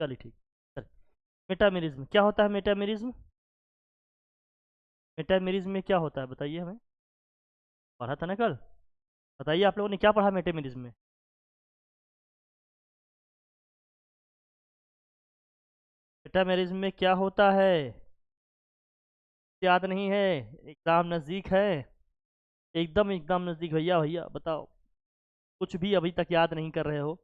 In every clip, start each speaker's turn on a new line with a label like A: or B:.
A: चलिए ठीक। चलिए, मेटामेरिज्म क्या होता है? मेटामेरिज्म, मेटामेरिज्म में क्या होता है बताइए हमें। पढ़ा था ना कल? बताइए आप लोगों ने क्या पढ़ा मेटामेरिज्म में। मेटामेरिज्म में क्या होता है? याद नहीं है? एग्जाम नज़दीक है। एकदम एकदम नज़दीक भैया, भैया बताओ। कुछ भी अभी तक याद नहीं कर रहे हो।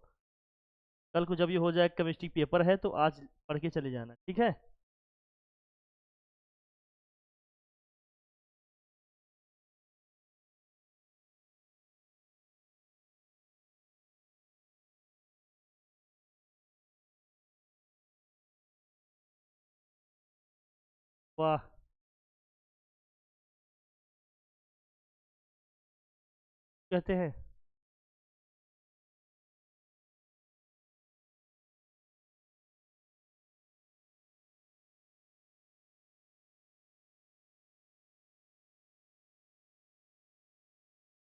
A: कल को जब ये हो जाए केमिस्ट्री पेपर है तो आज पढ़ के चले जाना, ठीक है? वाह। कहते हैं।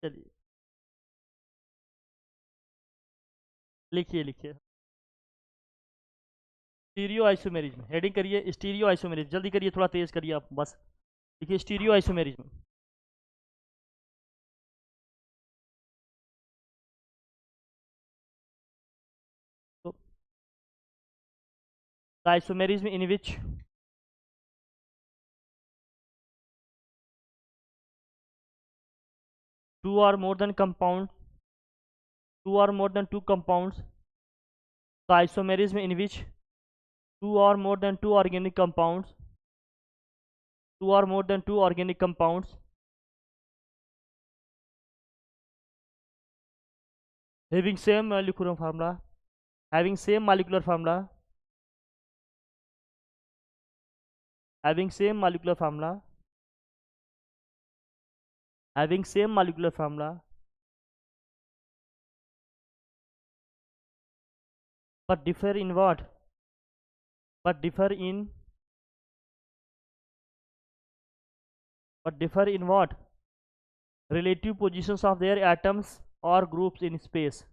A: चलिए लिखिए लिखिए। स्टीरियो आइसोमेरिज्म हेडिंग करिए, स्टीरियो आइसोमेरिज्म जल्दी करिए, थोड़ा तेज करिए आप बस। देखिए स्टीरियो आइसोमेरिज्म। तो isomerism in which two or more than compound, two or more than two compounds, the isomerism in which two or more than two organic compounds, two or more than two organic compounds having same molecular formula, having same molecular formula, having same molecular formula, having same molecular formula, but differ in what? But differ in, but differ in what? Relative positions of their atoms or groups in space.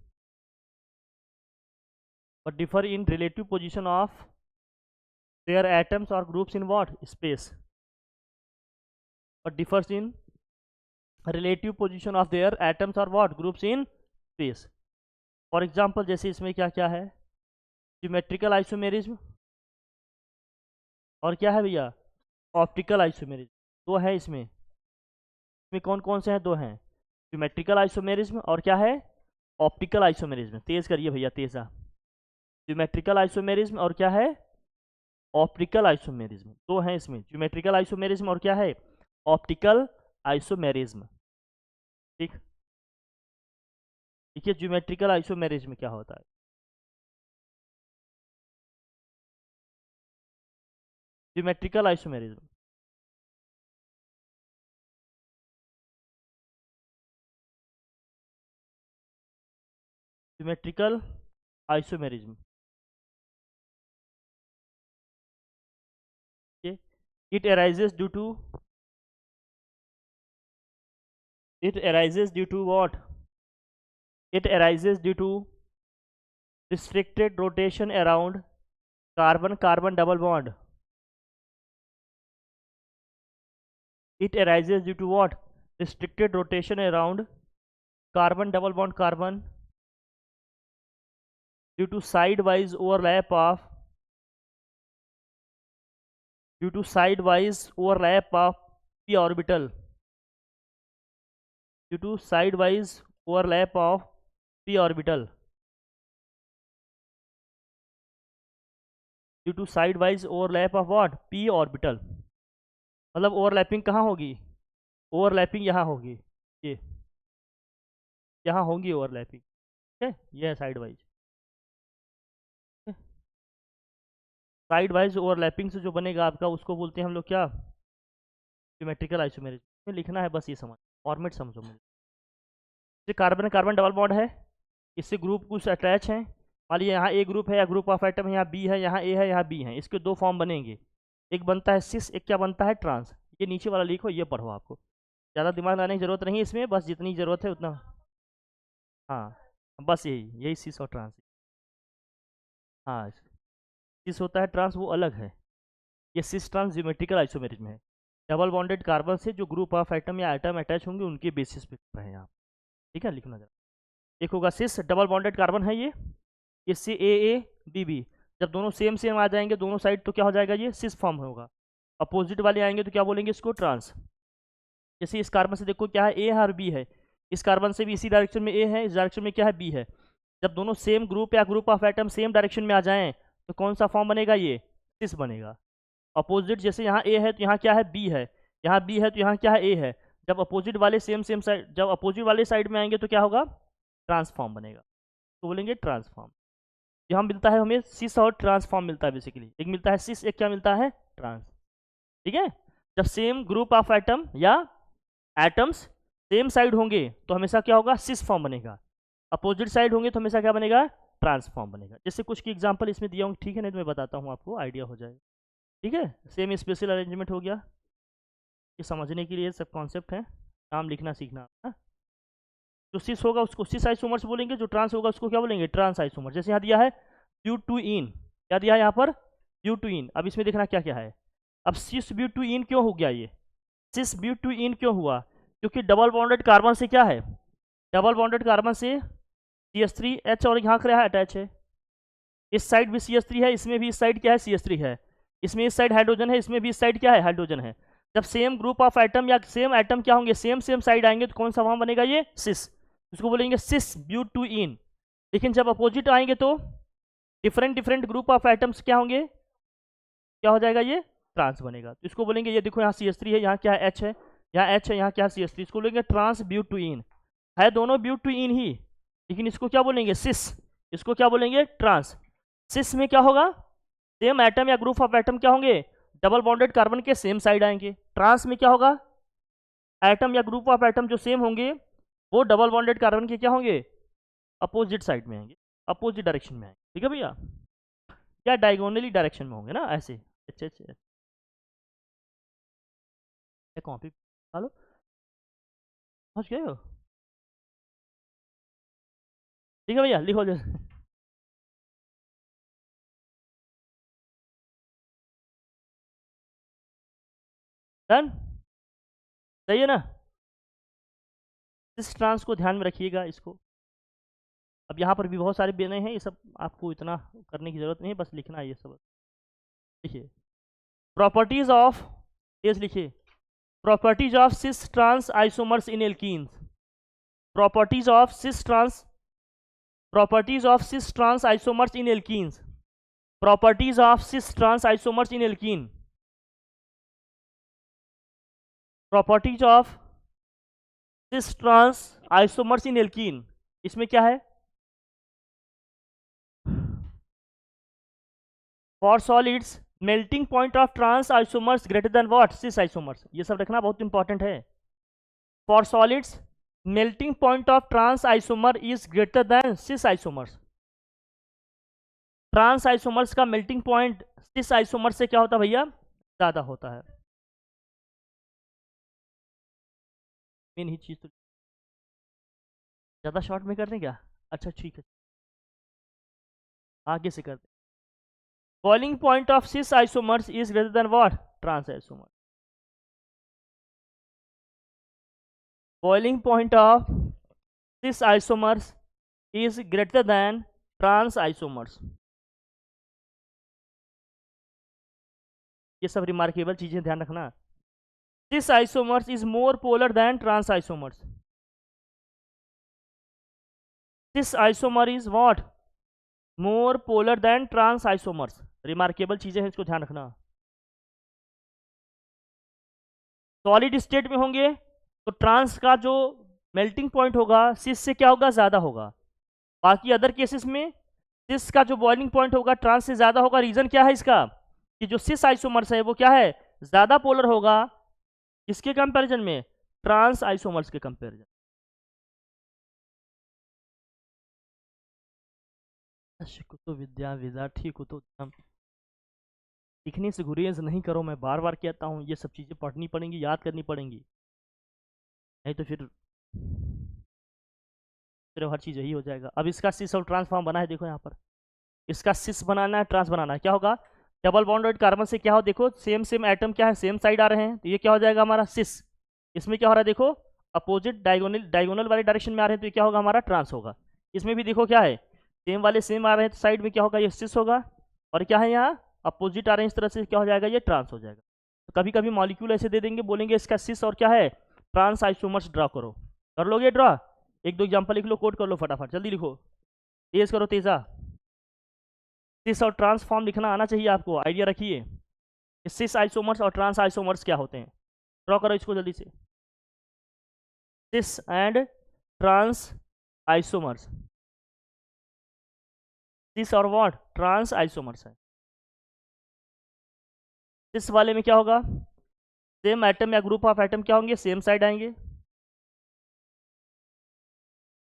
A: But differ in relative position of their atoms or groups in what? Space. But differs in relative position of their atoms or what? Groups in space. For example जैसे इसमें क्या क्या है? Geometrical isomerism, और क्या है भैया? Optical isomerism. दो है इसमें। इसमें कौन कौन से हैं? दो हैं, ज्योमेट्रिकल आइसोमेरिज्म और क्या है? Optical isomerism. तेज करिए भैया, तेजा। ज्योमेट्रिकल आइसोमेरिज्म और क्या है? Optical isomerism. दो हैं इसमें, ज्योमेट्रिकल आइसोमेरिज्म और क्या है? Optical isomerism. ठीक। देखिए ज्योमेट्रिकल आइसोमेरिज्म क्या होता है। Geometrical isomerism, geometrical isomerism, it arises due to, it arises due to what? It arises due to restricted rotation around carbon carbon double bond. It arises due to what? Restricted rotation around carbon double bond carbon due to sidewise overlap of, due to sidewise overlap of p orbital, due to sidewise overlap of p orbital, due to sidewise overlap of what? p orbital। मतलब overlapping कहाँ होगी? Overlapping यहाँ होगी, ये यहाँ होंगी overlapping. ठीक है, ये है side wise. Side wise overlapping से जो बनेगा आपका, उसको बोलते हैं हम लोग क्या? Symmetrical isomerism. लिखना है बस, ये समझ, फॉर्मेट समझो मुझे। जैसे कार्बन कार्बन डबल बॉन्ड है, इससे ग्रुप कुछ अटैच हैं। मान लीजिए यहाँ ए ग्रुप है या ग्रुप ऑफ एटम है, यहाँ बी है, यहाँ ए है, यहाँ बी है। इसके दो फॉर्म बनेंगे, एक बनता है सिस, एक क्या बनता है? ट्रांस। ये नीचे वाला लिखो, ये पढ़ो आपको। ज़्यादा दिमाग लगाने की जरूरत नहीं है इसमें, बस जितनी ज़रूरत है उतना। हाँ, बस यही यही सिस और ट्रांस। हाँ। सिस होता है, ट्रांस वो अलग है। ये सिस ट्रांस ज्योमेट्रिकल आइसोमेरिज्म है। डबल बॉन्डेड कार्बन से जो ग्रुप ऑफ एटम या एटम अटैच होंगे उनके बेसिस पे कर रहे हैं आप। ठीक है, लिखना जरा। एक होगा सिस, डबल बॉन्डेड कार्बन है ये, इससे ए बी बी, जब दोनों सेम सेम आ जाएंगे दोनों साइड तो क्या हो जाएगा, ये सिस फॉर्म होगा। अपोजिट वाले आएंगे तो क्या बोलेंगे इसको, ट्रांस। जैसे इस कार्बन से देखो क्या है, ए है और बी है, इस कार्बन से भी इसी डायरेक्शन में ए है, इस डायरेक्शन में क्या है, बी है। जब दोनों सेम ग्रुप या group of atom same direction में आ जाएं तो कौन सा फॉर्म बनेगा, ये सिस बनेगा। अपोजिट, जैसे यहाँ ए है तो यहाँ क्या है, बी है, यहाँ बी है तो यहाँ क्या है, ए है। जब अपोजिट वाले सेम सेम साइड, जब अपोजिट वाले साइड में आएंगे तो क्या होगा, ट्रांसफॉर्म बनेगा, तो बोलेंगे ट्रांसफॉर्म। यहाँ मिलता है हमें सिस और ट्रांसफॉर्म मिलता है बेसिकली, एक मिलता है सिस, एक क्या मिलता है, ट्रांस। ठीक है, जब सेम ग्रुप ऑफ एटम या एटम्स सेम साइड होंगे तो हमेशा क्या होगा, सिस फॉर्म बनेगा। अपोजिट साइड होंगे तो हमेशा क्या बनेगा, ट्रांसफॉर्म बनेगा। जैसे कुछ की एग्जांपल इसमें दिया हूँ, ठीक है, नहीं तो मैं बताता हूँ आपको, आइडिया हो जाएगा। ठीक है, सेम स्पेशल अरेंजमेंट हो गया, ये समझने के लिए सब कॉन्सेप्ट है, नाम लिखना सीखना है। जो सिस होगा उसको सिस आइसोमर्स बोलेंगे, जो ट्रांस होगा उसको क्या बोलेंगे, ट्रांस आइसोमर। जैसे यहाँ दिया है ब्यूटुइन, क्या दिया है यहाँ पर, ब्यूटुइन। अब इसमें देखना क्या क्या है। अब सिस ब्यूटुइन क्यों हो गया, ये सिस ब्यूटुइन क्यों हुआ, क्योंकि डबल बॉन्डेड कार्बन से क्या है, डबल बॉन्डेड कार्बन से CH3H और यहाँ क्या है, अटैच है। इस साइड भी CH3 है, इसमें भी इस साइड क्या है, CH3 है। इसमें इस साइड हाइड्रोजन है, इसमें भी इस साइड क्या है, हाइड्रोजन है। जब सेम ग्रुप ऑफ एटम या सेम एटम क्या होंगे, सेम सेम साइड आएंगे तो कौन सा फॉर्म बनेगा, ये सिस, इसको बोलेंगे सिस ब्यूटुइन। लेकिन जब अपोजिट आएंगे तो different different group of atoms क्या होंगे, क्या हो जाएगा, ये ट्रांस बनेगा। तो इसको बोलेंगे, ये देखो यहाँ CH3 है, यहाँ क्या है, H है, यहाँ H है, यहाँ क्या है, CH3, इसको बोलेंगे ट्रांस ब्यूटुइन। है दोनों ब्यूटुइन ही, लेकिन इसको क्या बोलेंगे, सिस, इसको क्या बोलेंगे, ट्रांस। सिस में क्या होगा, सेम एटम या ग्रुप ऑफ एटम क्या होंगे, डबल बॉन्डेड कार्बन के सेम साइड आएंगे। ट्रांस में क्या होगा, एटम या ग्रुप ऑफ एटम जो सेम होंगे वो डबल बॉन्डेड कार्बन के क्या होंगे, अपोजिट साइड में आएंगे, अपोजिट डायरेक्शन में आएंगे। ठीक है भैया, या डायगोनली डायरेक्शन में होंगे ना, ऐसे। अच्छा अच्छा, कॉपी लो, पहुँच गए हो। ठीक है भैया, लिखो जैसे। डन, सही है ना। इस ट्रांस को ध्यान में रखिएगा इसको। अब यहाँ पर भी बहुत सारे बने हैं, ये सब आपको इतना करने की जरूरत नहीं है, बस लिखना है ये सब। लिखिए प्रॉपर्टीज ऑफ, ये लिखिए properties of cis trans isomers in alkenes. Properties of cis trans, properties of cis trans isomers in alkenes, properties of cis trans isomers in alkene, properties of cis trans isomers in alkene. इसमें क्या है, for solids melting point of trans isomers greater than what, cis isomers, ये सब रखना बहुत important है। For solids melting point of trans isomer is greater than cis isomers. Trans isomers का melting point cis isomer से क्या होता है भैया, ज्यादा होता है। मेन ही चीज तो ज्यादा शॉर्ट में कर दें क्या, अच्छा ठीक है, आगे से करते। Boiling point of cis isomers is greater than what, trans isomer. Boiling point of cis isomers is greater than trans isomers. ये सब रिमार्केबल चीजें ध्यान रखना। Cis isomers is more polar than trans isomers. Cis isomer is what, more polar than trans isomers. Remarkable चीजें हैं, इसको ध्यान रखना। सॉलिड स्टेट में होंगे तो ट्रांस का जो मेल्टिंग पॉइंट होगा सिस से क्या होगा, ज्यादा होगा। बाकी अदर केसेस में सिस का जो बॉइलिंग पॉइंट होगा ट्रांस से ज्यादा होगा। रीजन क्या है इसका, कि जो सिस आइसोमर्स है वो क्या है, ज्यादा पोलर होगा किसके कंपैरिजन में, ट्रांस आइसोमर्स के कंपैरिजन। कुतो विद्या विद्यार्थी कुतो धर्म। लिखने से गुरेज नहीं करो, मैं बार बार कहता हूँ, ये सब चीजें पढ़नी पड़ेंगी, याद करनी पड़ेंगी, नहीं तो फिर हर चीज यही हो जाएगा। अब इसका सिस और ट्रांसफॉर्म बना है, देखो यहाँ पर इसका सिस बनाना है, ट्रांस बनाना है, क्या होगा? डबल बॉन्डेड कार्बन से क्या हो, देखो सेम सेम एटम क्या है, सेम साइड आ रहे हैं, तो ये क्या हो जाएगा हमारा सिस। इसमें क्या हो रहा है देखो, अपोजिट डायगोनल डायगोनल वाले डायरेक्शन में आ रहे हैं, तो ये क्या होगा हमारा ट्रांस होगा। इसमें भी देखो क्या है, सेम वाले सेम आ रहे हैं, तो साइड में क्या होगा, ये सिस होगा। और क्या है यहाँ अपोजिट आ रहे हैं, इस तरह से क्या हो जाएगा, ये ट्रांस हो जाएगा। तो कभी कभी मॉलिक्यूल ऐसे दे देंगे, बोलेंगे इसका सिस और क्या है, ट्रांस आइसोमर्स ड्रा करो। कर लोगे ड्रा? एक दो एग्जाम्पल लिख लो, कोड कर लो फटाफट, जल्दी लिखो, तेज करो तेजा। सिस और ट्रांस फॉर्म लिखना आना चाहिए आपको, आइडिया रखिए सिस आइसोमर्स और ट्रांस आइसोमर्स क्या होते हैं। ड्रॉ करो इसको जल्दी से, सिस एंड ट्रांस आइसोमर्स। सिस और व्हाट, ट्रांस आइसोमर्स है। सिस वाले में क्या होगा, सेम एटम या ग्रुप ऑफ एटम क्या होंगे, सेम साइड आएंगे।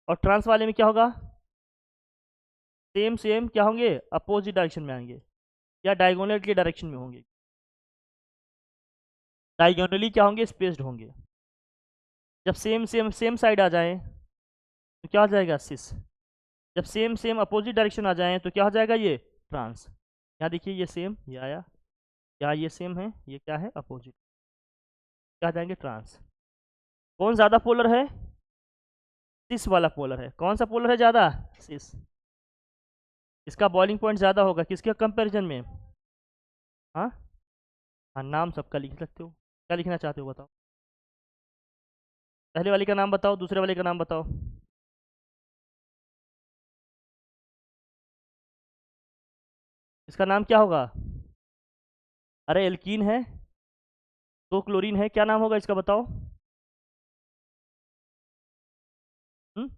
A: और ट्रांस वाले में क्या होगा, सेम सेम क्या होंगे, अपोजिट डायरेक्शन में आएंगे या डायगोनल के डायरेक्शन में होंगे। डायगोनली क्या होंगे, स्पेस्ड होंगे। जब सेम सेम सेम साइड आ जाए तो क्या हो जाएगा, सिस। जब सेम सेम अपोजिट डायरेक्शन आ जाए तो क्या हो जाएगा, ये ट्रांस। यहाँ देखिए ये सेम, ये आया, यहाँ ये सेम है, ये क्या है अपोजिट, क्या आ जाएंगे ट्रांस। कौन ज़्यादा पोलर है, सिस वाला पोलर है। कौन सा पोलर है ज़्यादा, सिस। इसका बॉइलिंग पॉइंट ज़्यादा होगा किसके कंपैरिजन में। हाँ हाँ, नाम सबका लिख सकते हो, क्या लिखना चाहते हो बताओ। पहले वाले का नाम बताओ, दूसरे वाले का नाम बताओ। इसका नाम क्या होगा, अरे एल्कीन है, दो क्लोरीन है, क्या नाम होगा इसका बताओ। हुँ?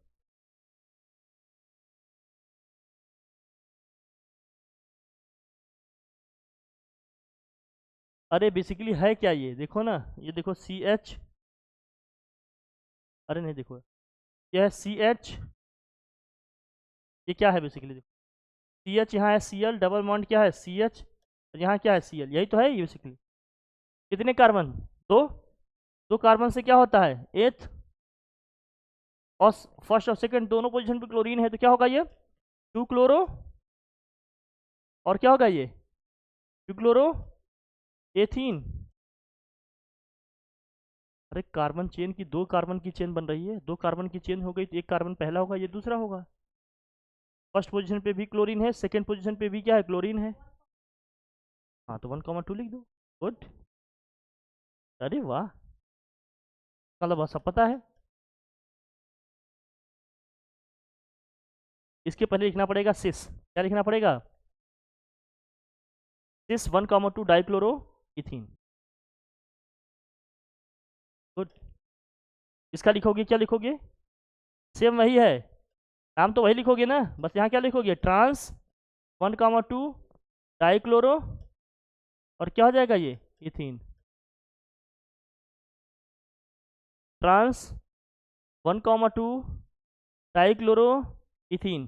A: अरे बेसिकली है क्या, ये देखो ना, ये देखो सी एच, अरे नहीं देखो, ये है सी एच, ये क्या है बेसिकली देखो, सी एच यहाँ है, सी एल डबल बॉन्ड क्या है, सी एच, यहाँ क्या है सी एल, यही तो है ये बेसिकली। कितने कार्बन, दो, दो कार्बन से क्या होता है, एथ, और फर्स्ट और सेकंड दोनों पोजीशन पे क्लोरीन है, तो क्या होगा ये, टू क्लोरो, और क्या होगा ये, टू क्लोरो एथीन। अरे कार्बन चेन की, दो कार्बन की चेन बन रही है, दो कार्बन की चेन हो गई तो एक कार्बन पहला होगा, ये दूसरा होगा। फर्स्ट पोजीशन पे भी क्लोरीन है, सेकंड पोजीशन पे भी क्या है, क्लोरीन है। हाँ तो 1,2 लिख दो, गुड। अरे वाह, मतलब सब पता है। इसके पहले लिखना पड़ेगा सिस, क्या लिखना पड़ेगा, सिस 1,2 डाइक्लोरो इथीन, गुड। इसका लिखोगे, क्या लिखोगे, सेम वही है, नाम तो वही लिखोगे ना, बस यहाँ क्या लिखोगे, ट्रांस 1,2 डाइक्लोरो, और क्या हो जाएगा ये इथीन, ट्रांस 1,2 डाइक्लोरो इथीन।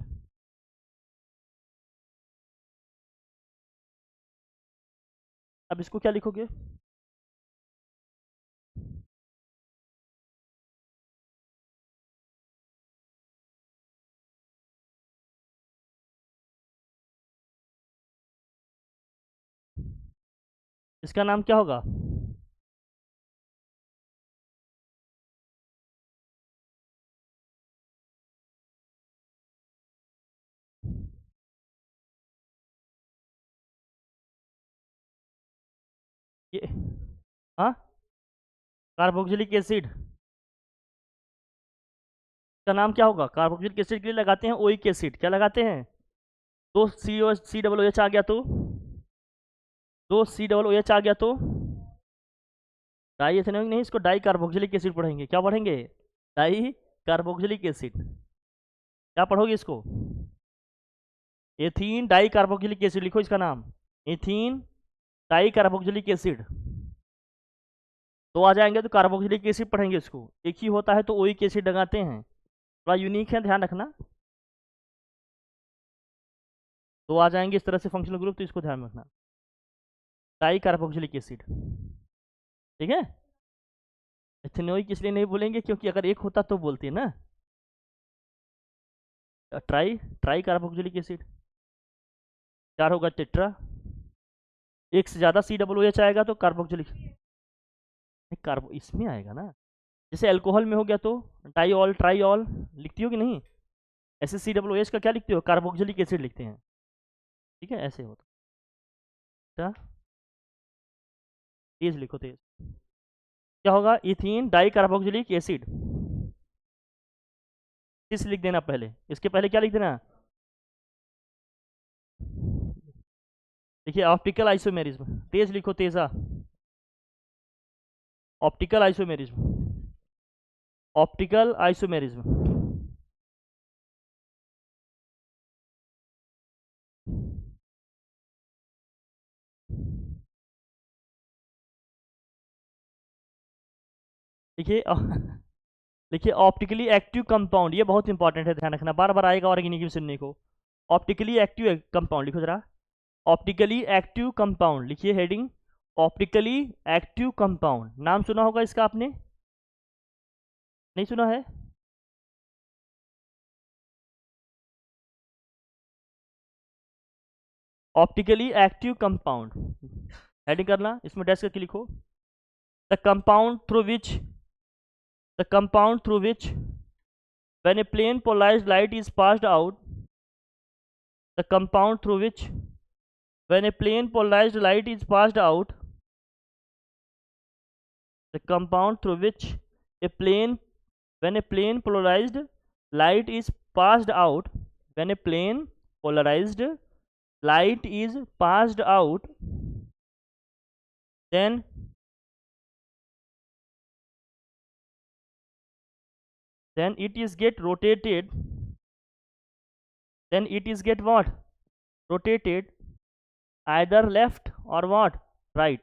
A: अब इसको क्या लिखोगे, इसका नाम क्या होगा, ये, हाँ, कार्बोक्सिलिक एसिड का नाम क्या होगा, कार्बोक्सिलिक एसिड के लिए लगाते हैं ओइक एसिड, क्या लगाते हैं, दो सी ओ सी डबल ओ एच आ गया तो, दो सी डबल ओ एच आ गया तो डाई एथेनॉइक नहीं, इसको डाई कार्बोक्सिलिक एसिड पढ़ेंगे, क्या पढ़ेंगे, डाई कार्बोक्सिलिक एसिड। क्या पढ़ोगे इसको, एथीन डाई कार्बोक्सिलिक एसिड लिखो इसका नाम, एथीन डाई कार्बोक्सिलिक एसिड। तो आ जाएंगे तो कार्बोक्सिलिक एसिड पढ़ेंगे, इसको एक ही होता है तो ओइक एसिड लगाते हैं, थोड़ा यूनिक है, ध्यान रखना। तो आ जाएंगे इस तरह से फंक्शनल ग्रुप, तो इसको ध्यान में रखना, डाई कार्बोक्सिलिक एसिड, ठीक है। एथेनोइक इसलिए नहीं बोलेंगे क्योंकि अगर एक होता तो बोलते ना, ट्राई ट्राई कार्बोक्सिलिक एसिड। 4 होगा टेट्रा, एक से ज़्यादा COOH आएगा तो कार्बोक्सिलिक, कार्बो इसमें आएगा ना, जैसे अल्कोहल में हो गया तो डाइऑल ट्राइऑल लिखती हो कि नहीं, ऐसे COOH का क्या लिखते हो, कार्बोक्सिलिक एसिड लिखते हैं, ठीक है, ऐसे होता, तेज लिखो तेज, क्या होगा, इथीन डाई कार्बोक्सिलिक एसिड, इस लिख देना पहले, इसके पहले क्या लिख देना, देखिए ऑप्टिकल आइसोमेरिज्म, तेज लिखो Teja, optical isomerism, optical isomerism, देखिए देखिए ऑप्टिकली एक्टिव कंपाउंड, ये बहुत इंपॉर्टेंट है, ध्यान रखना, बार बार आएगा ऑर्गेनिक में सुनने को, ऑप्टिकली एक्टिव कंपाउंड लिखो जरा, ऑप्टिकली एक्टिव कंपाउंड लिखिए हेडिंग, ऑप्टिकली एक्टिव कंपाउंड, नाम सुना होगा इसका आपने, नहीं सुना है, ऑप्टिकली एक्टिव कंपाउंड, हेडिंग करना, इसमें डैश करके लिखो, the compound through which, the compound through which when a plane polarized light is passed out, the compound through which when a plane polarized light is passed out, the compound through which a plane when a plane polarized light is passed out, when a plane polarized light is passed out, then it is get rotated, then it is get what, rotated either left or what, right,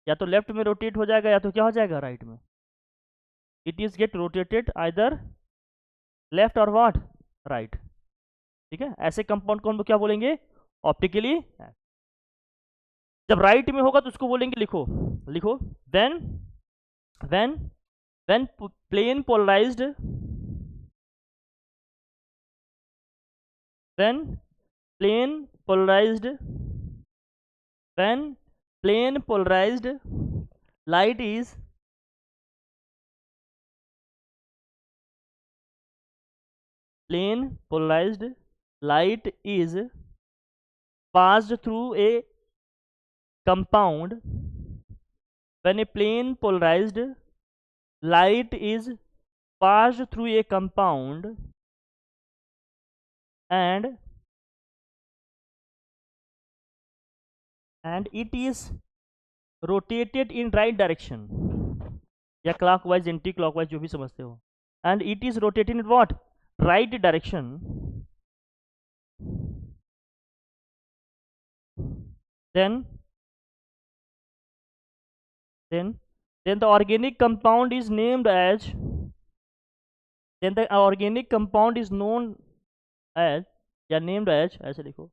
A: या तो left में rotate हो जाएगा या तो क्या हो जाएगा, राइट में, it is get rotated either left और व्हाट, राइट, ठीक है, ऐसे कंपाउंड को हम क्या बोलेंगे, ऑप्टिकली, जब राइट में होगा तो उसको बोलेंगे, लिखो लिखो, when when when plane polarized, when plane polarized, when plane polarized light is plane polarized light is passed through a compound, when a plane polarized light is passed through a compound and it is rotated in right direction, या clockwise anti clockwise जो भी समझते हो, and it is rotated in what, right direction, then the organic compound is named as, then the organic compound is known as या named as, ऐसे लिखो,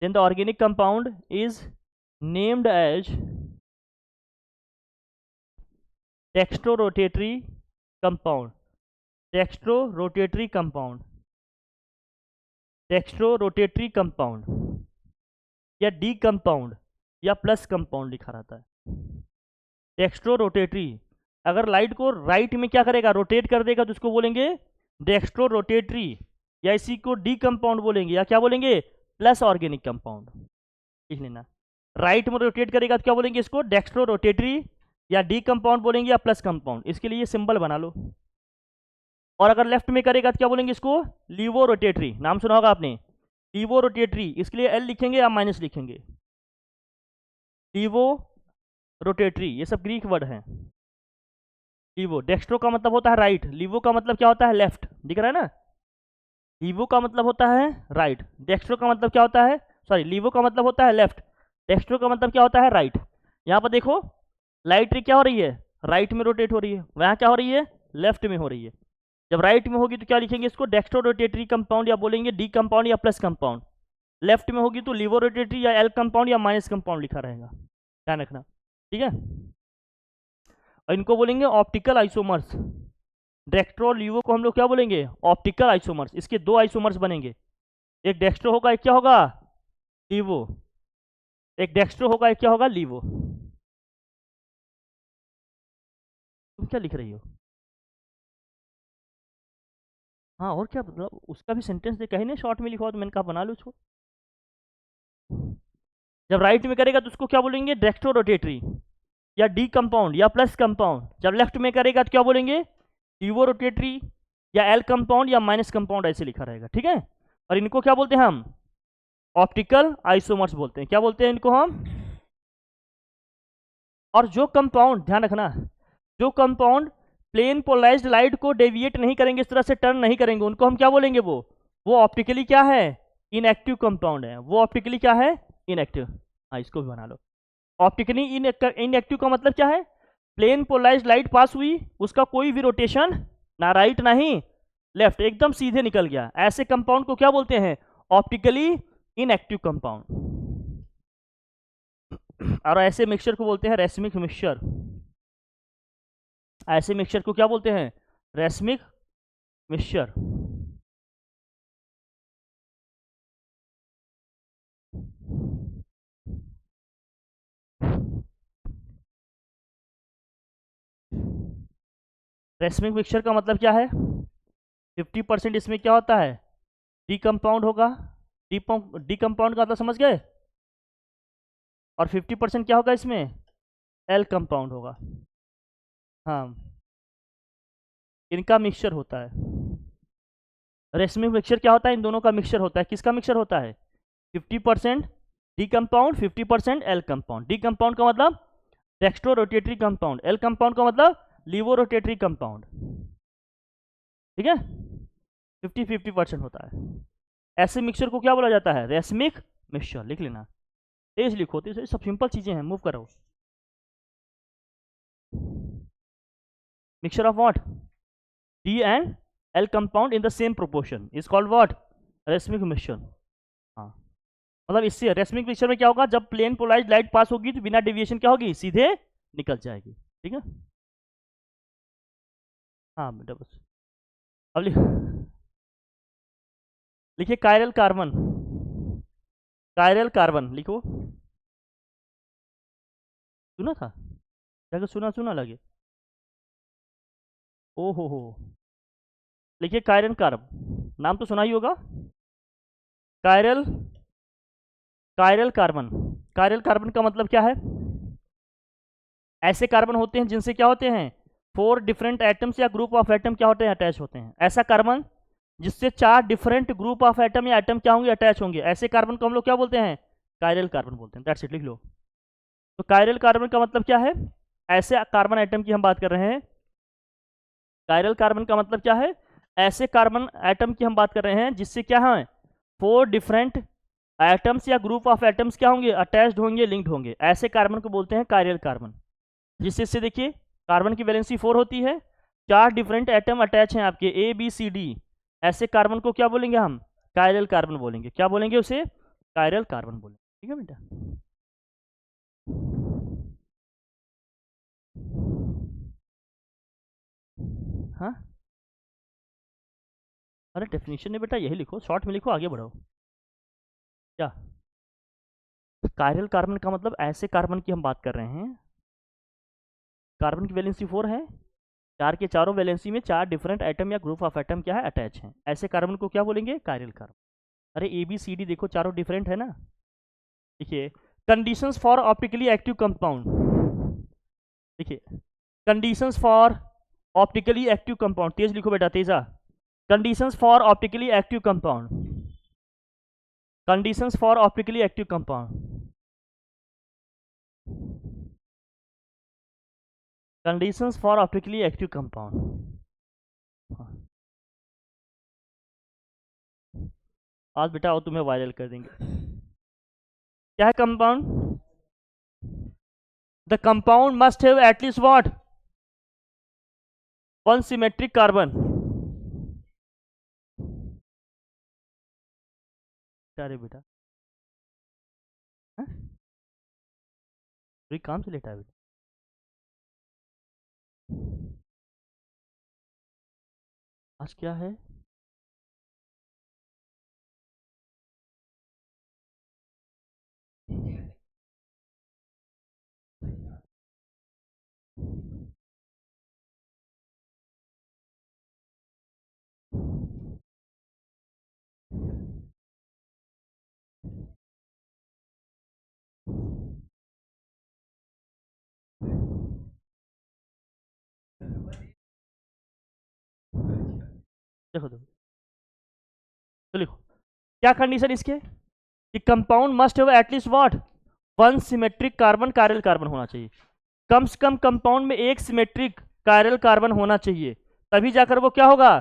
A: then the organic compound is named as dextrorotatory compound, dextrorotatory compound, dextrorotatory compound, या D compound या plus compound लिखा रहता है, dextrorotatory, अगर light को राइट में क्या करेगा, रोटेट कर देगा तो उसको बोलेंगे डेक्स्ट्रोरोटेटरी, या इसी को डी कंपाउंड बोलेंगे, या क्या बोलेंगे, प्लस ऑर्गेनिक कंपाउंड, लिख लेना, राइट में रोटेट करेगा तो क्या बोलेंगे, इसको डेक्स्ट्रोरोटेटरी या डी कंपाउंड बोलेंगे या प्लस कंपाउंड, इसके लिए सिंबल बना लो, और अगर लेफ्ट में करेगा तो क्या बोलेंगे, इसको लीवो रोटेटरी, नाम सुना होगा आपने, लीवो रोटेटरी, इसके लिए एल लिखेंगे या माइनस लिखेंगे, लीवो रोटेटरी, ये सब ग्रीक वर्ड हैं, लीवो, डेक्स्ट्रो का मतलब होता है राइट, लीवो का मतलब क्या होता है, लेफ्ट, दिख रहा है ना, लीवो का मतलब होता है राइट, डेक्स्ट्रो का मतलब क्या होता है, सॉरी लीवो का मतलब होता है लेफ्ट, डेक्स्ट्रो का मतलब क्या होता है, राइट, यहाँ पर देखो लाइट क्या हो रही है, राइट में रोटेट हो रही है, वहाँ क्या हो रही है, लेफ्ट में हो रही है, जब राइट में होगी तो क्या लिखेंगे, इसको डेक्स्ट्रो रोटेटरी कंपाउंड या बोलेंगे डी कंपाउंड या प्लस कंपाउंड, लेफ्ट में होगी तो लीवो रोटेटरी या एल कंपाउंड या माइनस कंपाउंड लिखा रहेगा, ध्यान रखना, ठीक है, और इनको बोलेंगे ऑप्टिकल आइसोमर्स, डेक्स्ट्रो और लीवो को हम लोग क्या बोलेंगे, ऑप्टिकल आइसोमर्स, इसके दो आइसोमर्स बनेंगे, एक डेक्स्ट्रो होगा, एक क्या होगा, लीवो। एक डेक्स्ट्रो होगा, एक क्या होगा, लीवो। तुम क्या लिख रही हो? हाँ और क्या, मतलब उसका भी सेंटेंस दे, कहीं नहीं शॉर्ट में लिखा हो तो मैंने कहा बना लो उसको। जब राइट में करेगा तो उसको क्या बोलेंगे, डेक्स्ट्रो रोटेटरी या डी कंपाउंड या प्लस कंपाउंड। जब लेफ्ट में करेगा तो क्या बोलेंगे, लीवो रोटेटरी या एल कंपाउंड या माइनस कंपाउंड, ऐसे लिखा रहेगा, ठीक है। और इनको क्या बोलते हैं हम, ऑप्टिकल आइसोमर्स बोलते हैं। क्या बोलते हैं इनको हम? और जो कंपाउंड, ध्यान रखना, जो कंपाउंड प्लेन पोलराइज्ड लाइट को डेविएट नहीं करेंगे, इस तरह से टर्न नहीं करेंगे, उनको हम क्या बोलेंगे, वो ऑप्टिकली क्या है, इनएक्टिव कंपाउंड है। वो ऑप्टिकली क्या है, इनएक्टिव। हाँ इसको भी बना लो। ऑप्टिकली इनएक्टिव का मतलब क्या है, प्लेन पोलराइज्ड लाइट पास हुई, उसका कोई भी रोटेशन ना राइट ना ही लेफ्ट, एकदम सीधे निकल गया, ऐसे कंपाउंड को क्या बोलते हैं, ऑप्टिकली इनएक्टिव कंपाउंड। और ऐसे मिक्सचर को बोलते हैं रेसमिक मिक्सचर। ऐसे मिक्सचर को क्या बोलते हैं, रेसमिक मिक्सचर। रेसमिक मिक्सचर का मतलब क्या है, 50% इसमें क्या होता है, डी कंपाउंड होगा। डी कंपाउंड का मतलब समझ गए। और 50% क्या होगा इसमें, एल कंपाउंड होगा। हाँ, इनका मिक्सचर होता है। रेसमिक मिक्सचर क्या होता है, इन दोनों का मिक्सचर होता है। किसका मिक्सचर होता है, 50% D compound, 50% L compound. D compound का मतलब dextro rotatory compound, L compound का मतलब लीवो रोटेटरी कंपाउंड, ठीक है। 50-50% होता है। ऐसे मिक्सचर को क्या बोला जाता है, रेसमिक मिक्सचर। लिख लेना, तेज लिखो, तेज, सब सिंपल चीजें हैं, मूव करो। Mixture of what, D and L compound in the same proportion is called what, racemic mixture. हाँ, मतलब इससे रेसमिक मिक्सचर में क्या होगा, जब प्लेन पोलराइज्ड लाइट पास होगी तो बिना डेविएशन क्या होगी, सीधे निकल जाएगी, ठीक है। हाँ बेटा बस। अब लिखिए कायरल कार्बन। कायरल कार्बन लिखो। सुना था, जाकर सुना सुना लगे। ओ हो, लिखिए कायरल कार्बन, नाम तो सुना ही होगा। Chiral, chiral carbon. Chiral carbon का मतलब क्या है, ऐसे कार्बन होते हैं जिनसे क्या होते हैं, 4 डिफरेंट एटम्स या ग्रुप ऑफ एटम क्या होते हैं, अटैच होते हैं। ऐसा कार्बन जिससे 4 डिफरेंट ग्रुप ऑफ एटम या एटम क्या होंगे, अटैच होंगे, ऐसे कार्बन को हम लोग क्या बोलते हैं, कायरल कार्बन बोलते हैं। दैट्स इट, लिख लो। तो कायरल कार्बन का मतलब क्या है, ऐसे कार्बन एटम की हम बात कर रहे हैं। कायरल कार्बन का मतलब क्या है, ऐसे कार्बन एटम की हम बात कर रहे हैं जिससे क्या है, 4 डिफरेंट एटम्स या ग्रुप ऑफ एटम्स क्या होंगे, अटैच्ड होंगे, लिंक्ड होंगे, ऐसे कार्बन को बोलते हैं कायरल कार्बन। जिससे इससे देखिए, कार्बन की वैलेंसी 4 होती है, 4 डिफरेंट एटम अटैच हैं आपके, ए बी सी डी, ऐसे कार्बन को क्या बोलेंगे हम, कायरल कार्बन बोलेंगे। क्या बोलेंगे उसे, कायरल कार्बन बोलेंगे, ठीक है बेटा। हाँ, अरे डेफिनेशन नहीं बेटा, यही लिखो, शॉर्ट में लिखो, आगे बढ़ो। क्या, कायरल कार्बन का मतलब ऐसे कार्बन की हम बात कर रहे हैं, कार्बन की वैलेंसी 4 है, 4 के चारों वैलेंसी में 4 डिफरेंट एटम या ग्रुप ऑफ एटम क्या है, अटैच हैं, ऐसे कार्बन को क्या बोलेंगे, कायरल कार्बन। अरे ए बी सी डी देखो, चारों डिफरेंट है ना। देखिए, conditions for optically active compound. देखिए, conditions for optically active compound, तेज लिखो बेटा, तेजा। Conditions for optically active compound, conditions for optically active compound, conditions for optically active compound. आज बेटा आओ, तुम्हें वायरल कर देंगे। क्या है compound, the compound must have at least what, 1 symmetric carbon. अरे बेटा, हाँ? काम से लेटा है बेटा। आज क्या है, देखो देखो, तो लिखो क्या कंडीशन इसके कि compound must have at least what one symmetric carbon chiral carbon होना चाहिए। कम से कम कंपाउंड में एक सिमेट्रिक कायरल कार्बन होना चाहिए, तभी जाकर वो क्या होगा,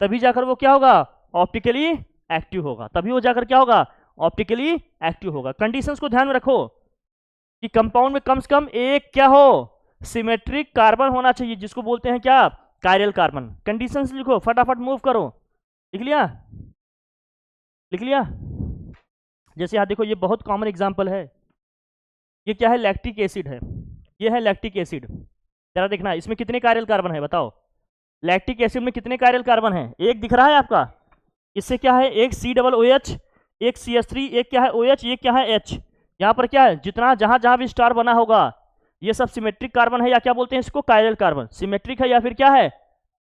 A: तभी जाकर वो क्या होगा, ऑप्टिकली एक्टिव होगा, तभी वो जाकर क्या होगा, ऑप्टिकली एक्टिव होगा। कंडीशंस को ध्यान में रखो कि कंपाउंड में कम से कम एक क्या हो, सिमेट्रिक कार्बन होना चाहिए, जिसको बोलते हैं क्या, कायरल कार्बन। कंडीशंस लिखो, फटाफट मूव करो। लिख लिया, लिख लिया। जैसे यहाँ देखो, ये बहुत कॉमन एग्जांपल है, ये क्या है, लैक्टिक एसिड है, ये है लैक्टिक एसिड। जरा देखना इसमें कितने कायरल कार्बन है, बताओ लैक्टिक एसिड में कितने कायरल कार्बन है, एक दिख रहा है आपका, इससे क्या है, एक COOH, एक CH3, एक क्या है OH, ये क्या है H। यहाँ पर क्या है, जितना जहां जहां भी स्टार बना होगा ये सब सिमेट्रिक कार्बन है, या क्या बोलते हैं इसको, कायरल कार्बन। सिमेट्रिक है या फिर क्या है,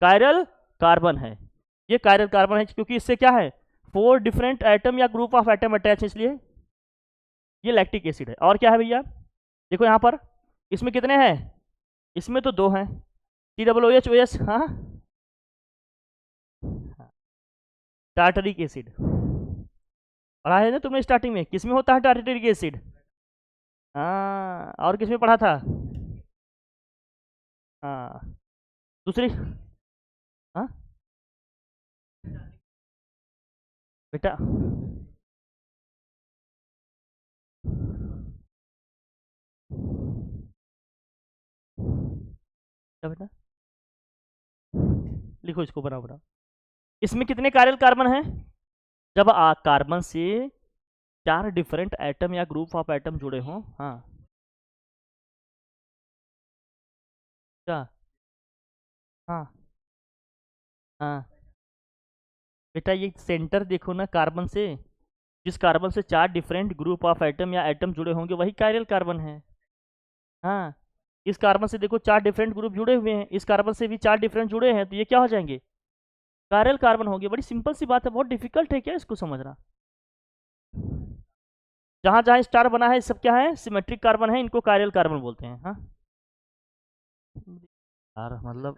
A: कायरल कार्बन है। ये कायरल कार्बन है क्योंकि इससे क्या है, 4 डिफरेंट एटम या ग्रुप ऑफ एटम अटैच है, इसलिए ये लैक्टिक एसिड है। और क्या है भैया, देखो यहाँ पर इसमें कितने हैं, इसमें तो 2 हैं, COOH OH, हाँ टार्टरिक एसिड पढ़ा है ना तुमने स्टार्टिंग में, किसमें होता है टार्टरिक एसिड, हाँ, और किसमें पढ़ा था, हाँ दूसरी, हाँ बेटा, क्या बेटा, लिखो इसको, बना बना। इसमें कितने कायरल कार्बन हैं, जब कार्बन से 4 डिफरेंट एटम या ग्रुप ऑफ एटम जुड़े हों, हाँ क्या, हाँ हाँ बेटा, ये सेंटर देखो ना कार्बन से, जिस कार्बन से 4 डिफरेंट ग्रुप ऑफ एटम या एटम जुड़े होंगे वही कायरल कार्बन है। हाँ, इस कार्बन से देखो 4 डिफरेंट ग्रुप जुड़े हुए हैं, इस कार्बन से भी 4 डिफरेंट जुड़े हैं, तो ये क्या हो जाएंगे, कायरल कार्बन होंगे। बड़ी सिंपल सी बात है, बहुत डिफिकल्ट है क्या इसको समझना। जहां जहां स्टार बना है सब क्या है, सिमेट्रिक कार्बन है, इनको कायरल कार्बन बोलते हैं। हाँ यार मतलब,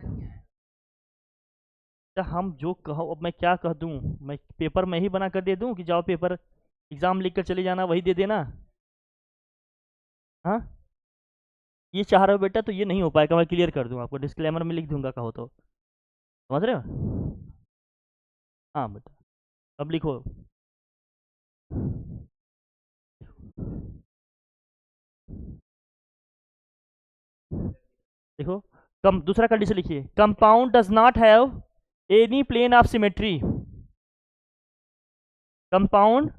A: क्या हम जो कहो, अब मैं क्या कह दूं, मैं पेपर में ही बना कर दे दूं कि जाओ पेपर एग्जाम लिख कर चले जाना, वही दे देना। हाँ, ये चाह रहे हो बेटा तो ये नहीं हो पाएगा, मैं क्लियर कर दूं आपको, डिस्क्लेमर में लिख दूंगा कहो तो, समझ रहे हो। हाँ बेटा, अब लिखो, देखो कम, दूसरा कंडीशन लिखिए, compound does not have any plane of symmetry. Compound,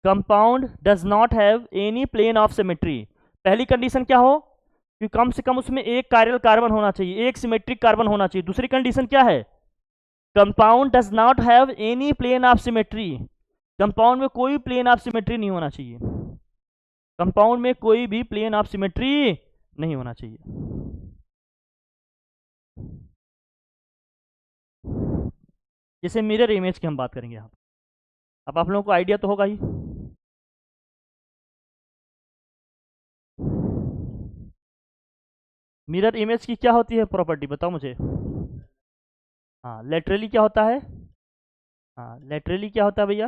A: compound does not have any plane of symmetry. पहली कंडीशन क्या हो कि कम से कम उसमें एक कायरल कार्बन होना चाहिए, एक सिमेट्रिक कार्बन होना चाहिए। दूसरी कंडीशन क्या है, compound does not have any plane of symmetry, compound में कोई प्लेन ऑफ सिमेट्री नहीं होना चाहिए, कंपाउंड में कोई भी प्लेन ऑफ सिमेट्री नहीं होना चाहिए। जैसे मिरर इमेज की हम बात करेंगे यहाँ, अब आप लोगों को आइडिया तो होगा ही। मिरर इमेज की क्या होती है प्रॉपर्टी, बताओ मुझे। हाँ लेटरली क्या होता है, हाँ लेटरली क्या होता है भैया,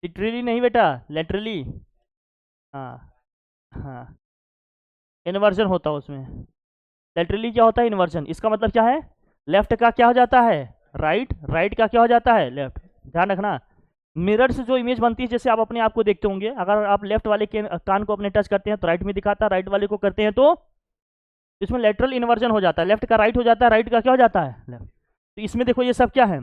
A: लिटरली नहीं बेटा, लेटरली, हाँ हाँ इन्वर्जन होता है उसमें। लेटरली क्या होता है, इन्वर्जन। इसका मतलब क्या है, लेफ्ट का क्या हो जाता है, राइट, राइट का क्या हो जाता है, लेफ्ट। ध्यान रखना, मिरर से जो इमेज बनती है, जैसे आप अपने आप को देखते होंगे, अगर आप लेफ्ट वाले के कान को अपने टच करते हैं तो राइट में दिखाता है, राइट वाले को करते हैं तो इसमें लेटरल इन्वर्जन हो जाता है, लेफ्ट का राइट हो जाता है, राइट का क्या हो जाता है, लेफ्ट। तो इसमें देखो ये सब क्या है,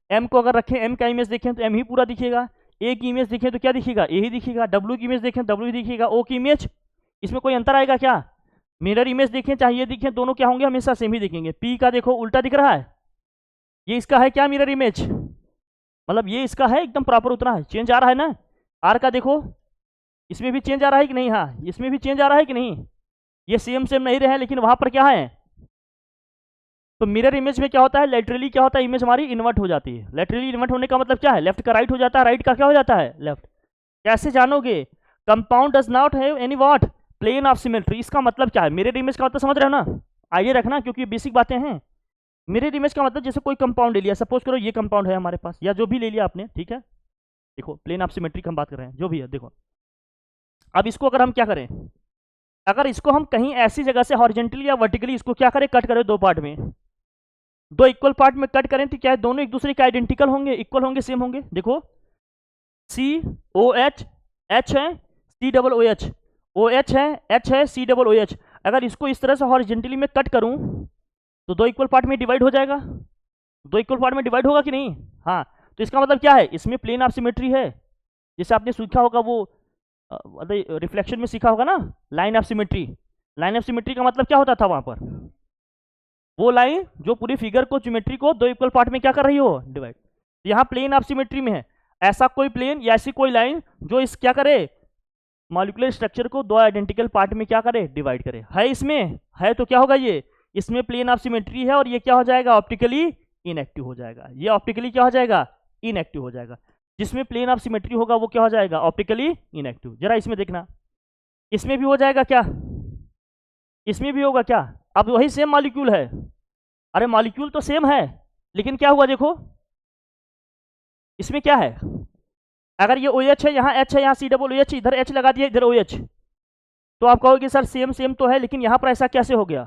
A: एम को अगर रखें, एम का इमेज देखें तो एम ही पूरा दिखेगा, ए की इमेज देखें तो क्या दिखेगा, ए ही दिखेगा, डब्ल्यू की इमेज देखें डब्ल्यू दिखेगा, ओ की इमेज, इसमें कोई अंतर आएगा क्या, मिरर इमेज देखें चाहे ये दिखें, दोनों क्या होंगे, हमेशा सेम ही दिखेंगे। पी का देखो उल्टा दिख रहा है, ये इसका है क्या, मिरर इमेज, मतलब ये इसका है एकदम प्रॉपर उतना है, चेंज आ रहा है ना। आर का देखो, इसमें भी चेंज आ रहा है कि नहीं, हाँ इसमें भी चेंज आ रहा है कि नहीं, ये सेम सेम नहीं रहे, लेकिन वहां पर क्या है, तो मिरर इमेज में क्या होता है, लेटरली क्या होता है, इमेज हमारी इन्वर्ट हो जाती है। लेटरली इन्वर्ट होने का मतलब क्या है, लेफ्ट का राइट हो जाता है, राइट का क्या हो जाता है, लेफ्ट। कैसे जानोगे, compound does not have any what plane of symmetry, इसका मतलब क्या है, मिरर इमेज का मतलब समझ रहे हो ना, आइए रखना क्योंकि बेसिक बातें हैं। मिरर इमेज का मतलब जैसे कोई कंपाउंड ले लिया, सपोज करो ये कंपाउंड है हमारे पास, या जो भी ले लिया आपने, ठीक है। देखो प्लेन ऑफ सिमेट्री हम बात कर रहे हैं, जो भी है। देखो अब इसको अगर हम क्या करें, अगर इसको हम कहीं ऐसी जगह से हॉरिजेंटली या वर्टिकली इसको क्या करें, कट करें दो पार्ट में, दो इक्वल पार्ट में कट करें, तो क्या है, दोनों एक दूसरे के आइडेंटिकल होंगे, इक्वल होंगे, सेम होंगे। देखो सी ओ एच, एच है, C double O H, O H है, सी डबल ओ एच। अगर इसको इस तरह से हॉरिजेंटली में कट करूं तो दो इक्वल पार्ट में डिवाइड हो जाएगा, दो इक्वल पार्ट में डिवाइड होगा कि नहीं? हाँ। तो इसका मतलब क्या है, इसमें प्लेन ऑफ सिमेट्री है। जैसे आपने सीखा होगा वो रिफ्लेक्शन में सीखा होगा ना, line of symmetry. Line of symmetry का मतलब क्या होता था वहां पर, वो लाइन जो पूरी फिगर को, ज्योमेट्री को दो इक्वल पार्ट में क्या कर रही हो, डिवाइड। यहाँ प्लेन ऑफ सिमेट्री में है, ऐसा कोई प्लेन या ऐसी कोई लाइन जो इस क्या करे, मॉलिक्यूलर स्ट्रक्चर को दो आइडेंटिकल पार्ट में क्या करे, डिवाइड करे। है इसमें, है तो क्या होगा ये, इसमें प्लेन ऑफ सिमेट्री है, और ये क्या हो जाएगा, ऑप्टिकली इनएक्टिव हो जाएगा। ये ऑप्टिकली क्या हो जाएगा, इनएक्टिव हो जाएगा। जिसमें प्लेन ऑफ सिमेट्री होगा वो क्या हो जाएगा, ऑप्टिकली इनएक्टिव। जरा इसमें देखना, इसमें भी हो जाएगा क्या, इसमें भी होगा क्या? अब वही सेम मॉलिक्यूल है, अरे मॉलिक्यूल तो सेम है, लेकिन क्या हुआ देखो, इसमें क्या है, अगर ये ओ एच है, यहाँ एच है, यहाँ सी डबल ओ एच, इधर एच लगा दिया, इधर ओ एच, तो आप कहोगे सर सेम सेम तो है, लेकिन यहाँ पर ऐसा कैसे हो गया?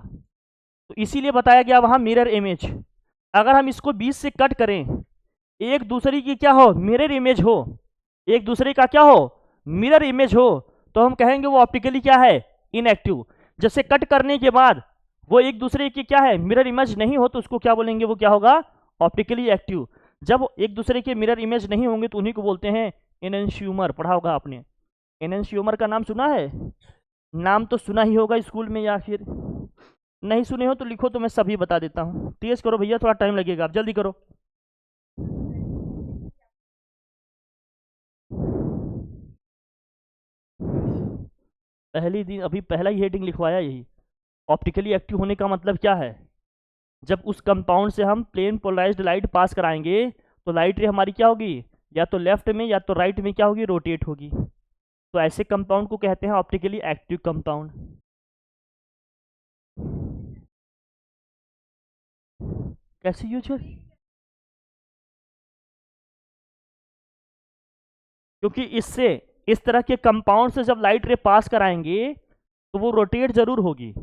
A: तो इसीलिए बताया गया वहाँ मिरर इमेज। अगर हम इसको बीच से कट करें, एक दूसरे की क्या हो, मिरर इमेज हो, एक दूसरे का क्या हो, मिरर इमेज हो, तो हम कहेंगे वो ऑप्टिकली क्या है, इनएक्टिव। जैसे कट करने के बाद वो एक दूसरे की क्या है, मिरर इमेज नहीं हो, तो उसको क्या बोलेंगे, वो क्या होगा, ऑप्टिकली एक्टिव। जब एक दूसरे के मिरर इमेज नहीं होंगे तो उन्हीं को बोलते हैं एनेंशियोमर। पढ़ा होगा आपने, एनेंशियोमर का नाम सुना है? नाम तो सुना ही होगा स्कूल में, या फिर नहीं सुने हो तो लिखो, तो मैं सभी बता देता हूँ। तेज करो भैया, थोड़ा टाइम लगेगा, आप जल्दी करो। पहली दिन अभी पहला ही हेडिंग लिखवाया यही। ऑप्टिकली एक्टिव होने का मतलब क्या है, जब उस कंपाउंड से हम प्लेन पोलराइज्ड लाइट पास कराएंगे तो लाइट रे हमारी क्या होगी, या तो लेफ्ट में या तो राइट में क्या होगी, रोटेट होगी। तो ऐसे कंपाउंड को कहते हैं ऑप्टिकली एक्टिव कंपाउंड। कैसे यूज कर, क्योंकि इससे, इस तरह के कंपाउंड से जब लाइट रे पास कराएंगे तो वो रोटेट जरूर होगी।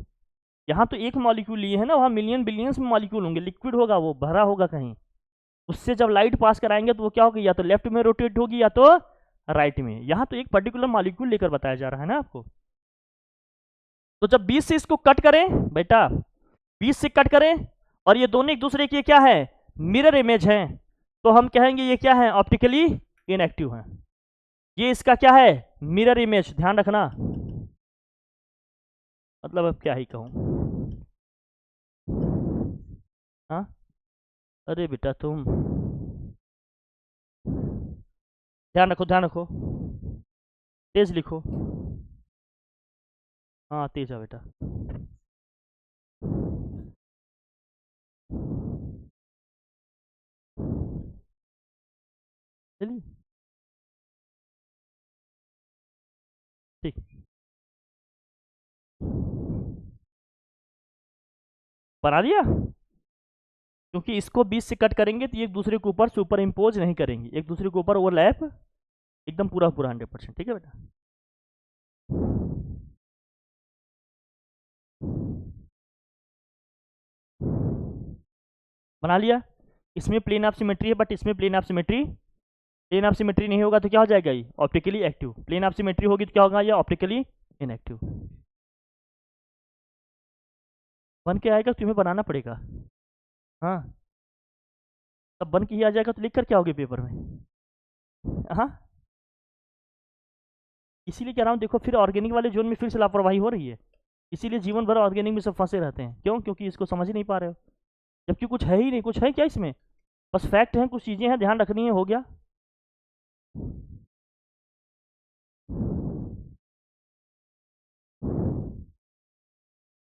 A: यहाँ तो एक मॉलिक्यूल लिए है ना, वहाँ मिलियन बिलियंस में मॉलिक्यूल होंगे, लिक्विड होगा, वो भरा होगा कहीं। उससे जब लाइट पास कराएंगे तो वो क्या होगी, या तो लेफ्ट में रोटेट होगी या तो राइट में। यहाँ तो एक पर्टिकुलर मॉलिक्यूल लेकर बताया जा रहा है ना आपको। तो जब 20 से इसको कट करें बेटा, 20 से कट करें, और ये दोनों एक दूसरे के क्या है, मिरर इमेज हैं, तो हम कहेंगे ये क्या है, ऑप्टिकली इनएक्टिव है। ये इसका क्या है, मिरर इमेज, ध्यान रखना। मतलब अब क्या ही कहूँ, हाँ। अरे बेटा तुम ध्यान रखो, ध्यान रखो, तेज लिखो। हाँ तेज है बेटा। चलिए ठीक, बना दिया। क्योंकि इसको 20 से कट करेंगे तो ये एक दूसरे के ऊपर सुपर इम्पोज नहीं करेंगे, एक दूसरे के ऊपर ओवरलैप एकदम पूरा पूरा 100%। ठीक है बेटा, बना लिया। इसमें प्लेन ऑफ सिमेट्री है, बट इसमें plane of symmetry, plane of symmetry नहीं होगा तो क्या हो जाएगा, ये optically active. Plane of symmetry होगी तो क्या होगा, ये ऑप्टिकली इनएक्टिव। बन के आएगा, तुम्हें बनाना पड़ेगा। हाँ, तब बन के ही आ जाएगा तो लिख कर क्या होगे पेपर में। हाँ, इसीलिए कह रहा हूँ, देखो फिर ऑर्गेनिक वाले जोन में फिर से लापरवाही हो रही है। इसीलिए जीवन भर ऑर्गेनिक में सब फंसे रहते हैं। क्यों? क्योंकि इसको समझ ही नहीं पा रहे हो, जबकि कुछ है ही नहीं। कुछ है क्या इसमें, बस फैक्ट हैं, कुछ चीज़ें हैं, ध्यान रखनी है, हो गया।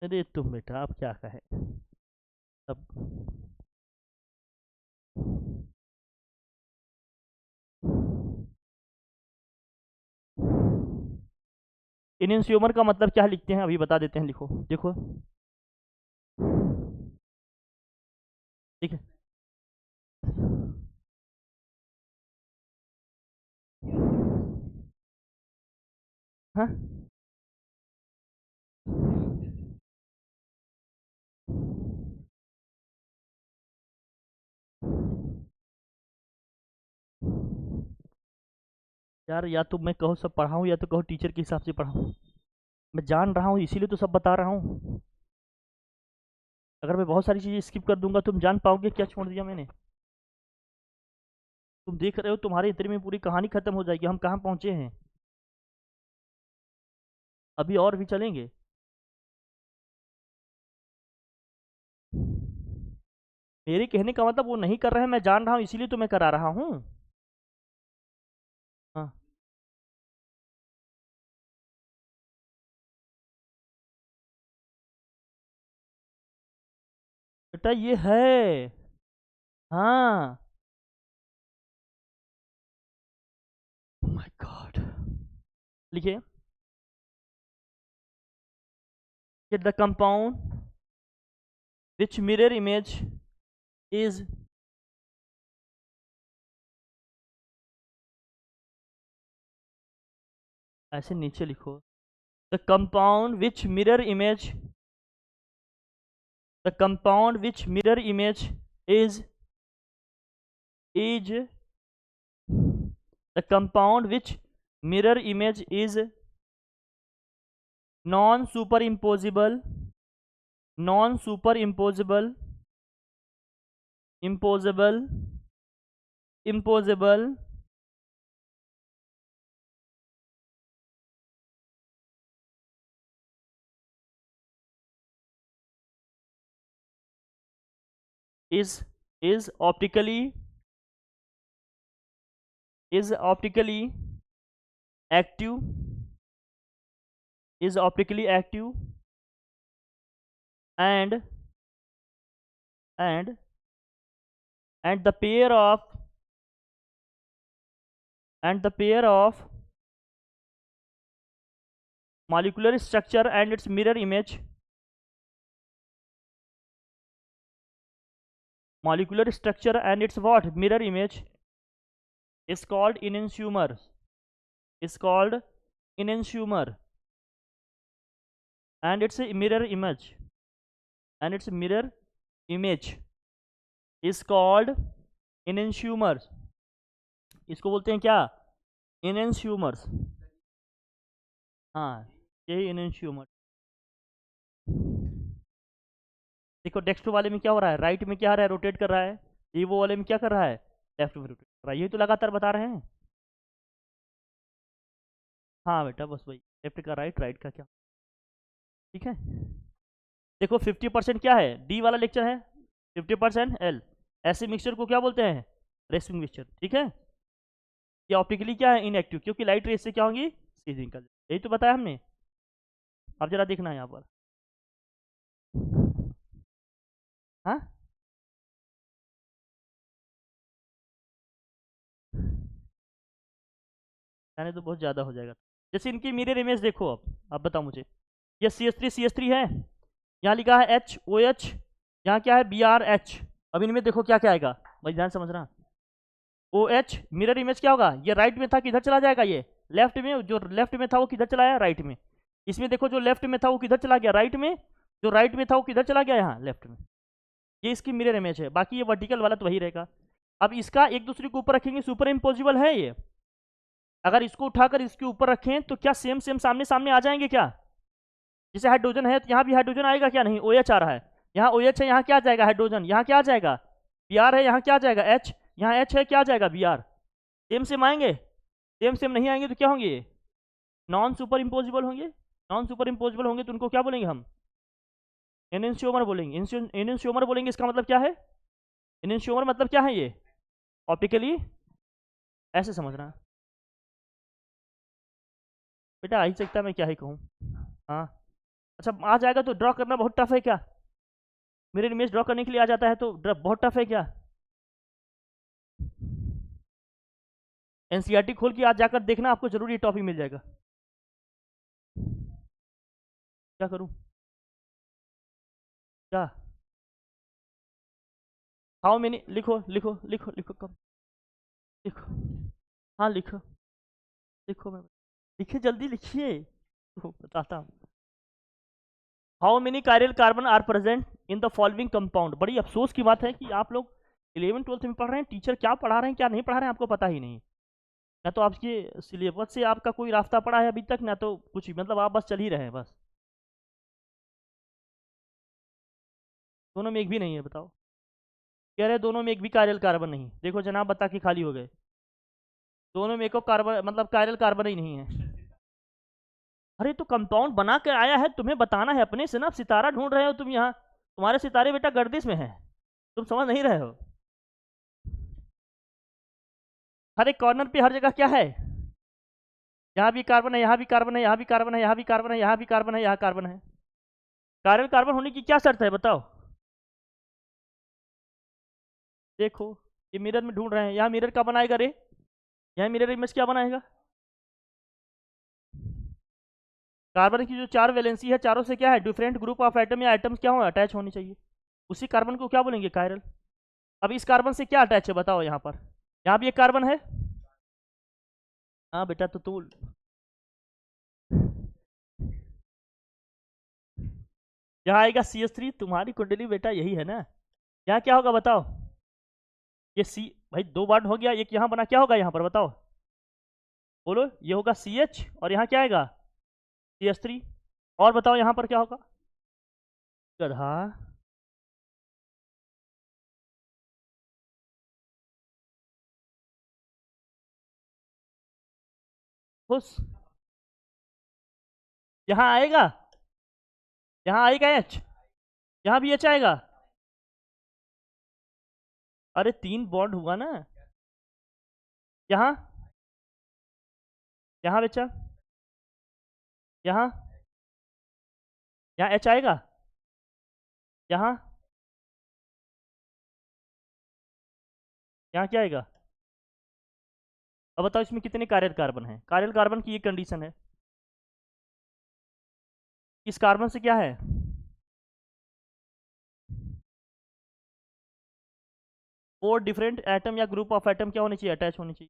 A: अरे तुम बेटा आप क्या कहे अब। इनेंशियोमर का मतलब क्या लिखते हैं, अभी बता देते हैं, लिखो देखो। ठीक है। हाँ, यार या तो मैं कहो सब पढ़ाऊँ या तो कहो टीचर के हिसाब से पढ़ाऊँ। मैं जान रहा हूँ इसीलिए तो सब बता रहा हूँ। अगर मैं बहुत सारी चीज़ें स्किप कर दूंगा तुम जान पाओगे क्या छोड़ दिया मैंने। तुम देख रहे हो तुम्हारे इतने में पूरी कहानी खत्म हो जाएगी, हम कहाँ पहुँचे हैं। अभी और भी चलेंगे। मेरे कहने का मतलब वो नहीं कर रहे हैं, मैं जान रहा हूँ इसीलिए तो मैं करा रहा हूँ। हाँ बेटा ये है। हाँ। My God. लिखिए। Get the compound which mirror image is ऐसे नीचे लिखो। The compound which mirror image, the compound which mirror image is the compound which mirror image is non superimposable, non superimposable, imposable, imposable, is optically, is optically active, is optically active, and and and the pair of, and the pair of molecular structure and its mirror image, molecular structure and its what mirror image is called enantiomer, is called enantiomer, and its mirror image, and its mirror image is called enantiomers. इसको बोलते हैं क्या, enantiomers। हाँ यही enantiomer। देखो desk वाले में क्या हो रहा है, राइट में क्या हो रहा है, रोटेट कर रहा है। ये वो वाले में क्या कर रहा है, लेफ्ट में रोटेट कर रहा है। यही तो लगातार बता रहे हैं। हाँ बेटा बस वही, लेफ्ट का राइट, राइट का क्या। ठीक है। देखो 50% क्या है, डी वाला लेक्चर है, 50% एल। ऐसे मिक्सचर को क्या बोलते हैं, रेसिंग मिक्सचर। ठीक है। ये ऑप्टिकली क्या है, इनएक्टिव, क्योंकि लाइट रेस से क्या होंगी, सीधी निकल। यही तो बताया हमने। अब जरा देखना है यहाँ पर। हाँ यानी तो बहुत ज़्यादा हो जाएगा। जैसे इनकी मिरर इमेज देखो, अब बताओ मुझे। ये CH3 है, यहाँ लिखा है HOH, यहाँ क्या है BRH। अब इनमें देखो क्या क्या आएगा, भाई ध्यान समझना। OH मिरर इमेज क्या होगा, ये राइट में था किधर चला जाएगा, ये लेफ्ट में, जो लेफ्ट में था वो किधर चला गया, राइट में। इसमें देखो जो लेफ्ट में था वो किधर चला गया, राइट में। जो राइट में था वो किधर चला गया, यहाँ लेफ्ट में। ये इसकी मिरर इमेज है, बाकी ये वर्टिकल वाला तो वही रहेगा। अब इसका एक दूसरे के ऊपर रखेंगे, सुपर इम्पोजिबल है ये। अगर इसको उठाकर इसके ऊपर रखें तो क्या सेम सेम सामने सामने आ जाएंगे क्या। जैसे हाइड्रोजन है तो यहाँ भी हाइड्रोजन आएगा क्या, नहीं, OH आ रहा है। यहाँ OH है, यहाँ क्या आ जाएगा, हाइड्रोजन। यहाँ क्या आ जाएगा, Br है, यहाँ क्या आ जाएगा, H। यहाँ H है, क्या आ जाएगा, Br। सेम सेम आएंगे, सेम सेम नहीं आएंगे तो क्या होंगे, ये नॉन सुपर इम्पोजिबल होंगे। नॉन सुपर इम्पोजिबल होंगे तो उनको क्या बोलेंगे हम, एनेंशियोमर बोलेंगे। एनेंशियोमर बोलेंगे, इसका मतलब क्या है, एनेंशियोमर मतलब क्या है, ये ऑप्टिकली, ऐसे समझना बेटा। आ ही सकता है, मैं क्या ही कहूँ। हाँ। अच्छा आ जाएगा तो ड्रॉ करना बहुत टफ है क्या, मेरे इमेज ड्रॉ करने के लिए आ जाता है तो बहुत टफ है क्या। एनसीईआरटी खोल के आज जाकर देखना, आपको जरूर ये टॉपिक मिल जाएगा। क्या करूँ, क्या। हाउ मेनी, लिखो लिखो लिखो लिखो, कम लिखो, हाँ लिखो, लिखो मैं, लिखिए जल्दी लिखिए, तो बताता हूँ। How many chiral carbon are present in the following compound. बड़ी अफसोस की बात है कि आप लोग 11th-12th में पढ़ रहे हैं, टीचर क्या पढ़ा रहे हैं क्या नहीं पढ़ा रहे हैं आपको पता ही नहीं। ना तो आपके सिलेबस से आपका कोई रास्ता पड़ा है अभी तक, ना तो कुछ भी, मतलब आप बस चल ही रहे हैं बस। दोनों में एक भी नहीं है, बताओ। कह रहे दोनों में एक भी कायरल कार्बन नहीं, देखो जनाब बता के खाली हो गए। दोनों में एक कार्बन, मतलब कायरल कार्बन ही नहीं है। अरे तो कंपाउंड बना के आया है, तुम्हें बताना है अपने से ना। सितारा ढूंढ रहे हो तुम यहाँ, तुम्हारे सितारे बेटा गर्दिश में है, तुम समझ नहीं रहे हो। हर एक कॉर्नर पे हर जगह क्या है, यहाँ भी कार्बन है, यहाँ भी कार्बन है, यहाँ भी कार्बन है, यहाँ भी कार्बन है, यहाँ भी कार्बन है, यहाँ कार्बन है। कायरल कार्बन होने की क्या शर्त है बताओ। देखो ये मिरर में ढूंढ रहे हैं, यहाँ मिरर क्या बनाएगा रे, यहाँ मिरर इमेज क्या बनाएगा। कार्बन की जो 4 वैलेंसी है, चारों से क्या है, डिफरेंट ग्रुप ऑफ एटम या एटम्स क्या हो अटैच होनी चाहिए। उसी कार्बन को क्या बोलेंगे, कायरल। अब इस कार्बन से क्या अटैच है बताओ यहाँ पर, यहाँ भी एक कार्बन है। हाँ बेटा तो तू, यहाँ आएगा CH3, तुम्हारी कुंडली बेटा यही है ना। यहाँ क्या होगा बताओ, ये सी, भाई 2 बार हो गया, एक यहाँ बना, क्या होगा यहाँ पर बताओ, बोलो। ये होगा CH और यहाँ क्या आएगा, CH3। और बताओ यहाँ पर क्या होगा, गधा। खुश, यहाँ आएगा, यहाँ आएगा H, यहाँ भी H आएगा। अरे 3 बॉन्ड हुआ ना, यहाँ, यहाँ बच्चा, यहाँ, यहाँ H आएगा, यहाँ, यहाँ क्या आएगा। अब बताओ इसमें कितने कार्यल कार्बन है, कार्यल कार्बन की ये कंडीशन है। इस कार्बन से क्या है, 4 डिफरेंट एटम या ग्रुप ऑफ एटम क्या होनी चाहिए, अटैच होनी चाहिए।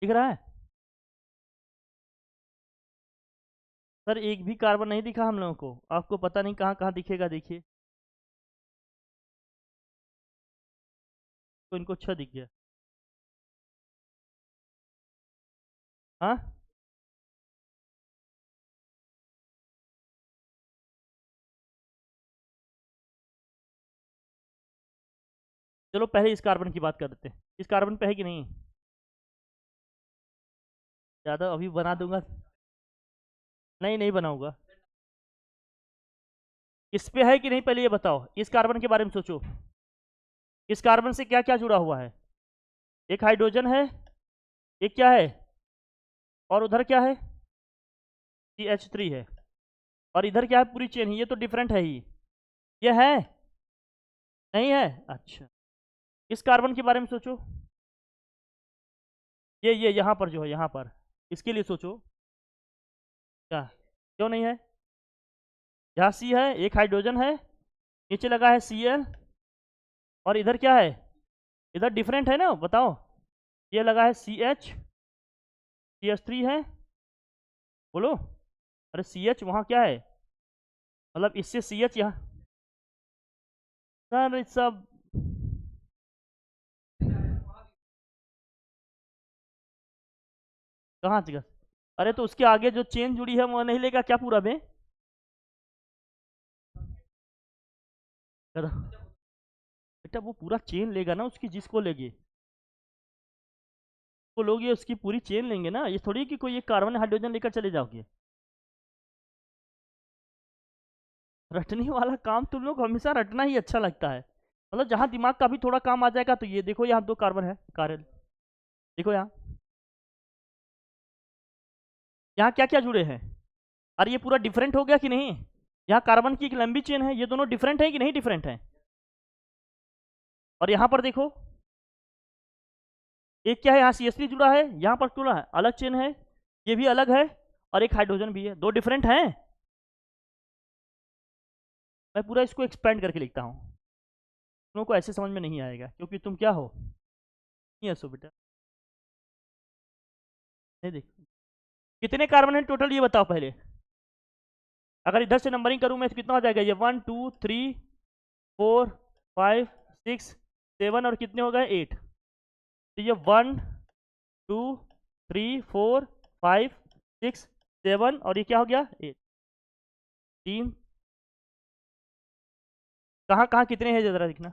A: दिख रहा है सर, एक भी कार्बन नहीं दिखा हम लोगों को, आपको पता नहीं कहाँ कहाँ दिखेगा, देखिए। तो इनको अच्छा दिख गया, हाँ। चलो पहले इस कार्बन की बात कर देते हैं, इस कार्बन पे है कि नहीं, ज़्यादा अभी बना दूंगा, नहीं नहीं बनाऊंगा। इस पे है कि नहीं पहले ये बताओ, इस कार्बन के बारे में सोचो। इस कार्बन से क्या क्या जुड़ा हुआ है, एक हाइड्रोजन है, एक क्या है, और उधर क्या है, CH3 है, और इधर क्या है, पूरी चेन है, ये तो डिफरेंट है ही, ये है, नहीं है, अच्छा। इस कार्बन के बारे में सोचो, ये यहाँ पर जो है, यहाँ पर, इसके लिए सोचो, क्या, क्यों नहीं है। यहाँ C है, एक हाइड्रोजन है, नीचे लगा है Cl, और इधर क्या है, इधर डिफरेंट है ना बताओ, ये लगा है CH, CH3 है, बोलो। अरे CH वहाँ क्या है, मतलब इससे CH यहाँ, सर सब, कहाँ जगह, अरे तो उसके आगे जो चेन जुड़ी है वो नहीं लेगा क्या पूरा में, बेटा वो पूरा चेन लेगा ना उसकी, जिसको लेगे वो लोगे उसकी पूरी चेन लेंगे ना, ये थोड़ी कि कोई एक कार्बन हाइड्रोजन लेकर चले जाओगे। रटने वाला काम तुम लोग को हमेशा रटना ही अच्छा लगता है। मतलब जहाँ दिमाग का भी थोड़ा काम आ जाएगा, तो ये देखो यहाँ 2 कार्बन है, कार्बन देखो यहाँ, यहाँ क्या क्या जुड़े हैं। अरे ये पूरा डिफरेंट हो गया कि नहीं? यहाँ कार्बन की एक लंबी चेन है, ये दोनों डिफरेंट है कि नहीं डिफरेंट है? और यहाँ पर देखो, एक क्या है, यहाँ CH3 जुड़ा है, यहाँ पर जुड़ा है, अलग चेन है, ये भी अलग है, और एक हाइड्रोजन भी है, 2 डिफरेंट हैं। मैं पूरा इसको एक्सपेंड करके लिखता हूँ, तुम लोगों को ऐसे समझ में नहीं आएगा, क्योंकि तुम क्या हो, नहीं हंसो बेटा। नहीं देख, कितने कार्बन है टोटल ये बताओ पहले। अगर इधर से नंबरिंग करूँ मैं तो कितना हो जाएगा ये, 1 2 3 4 5 6 7 और कितने हो गए 8। तो ये 1 2 3 4 5 6 7 और ये क्या हो गया 8। 3 कहाँ कहाँ कितने हैं जरा दिखना।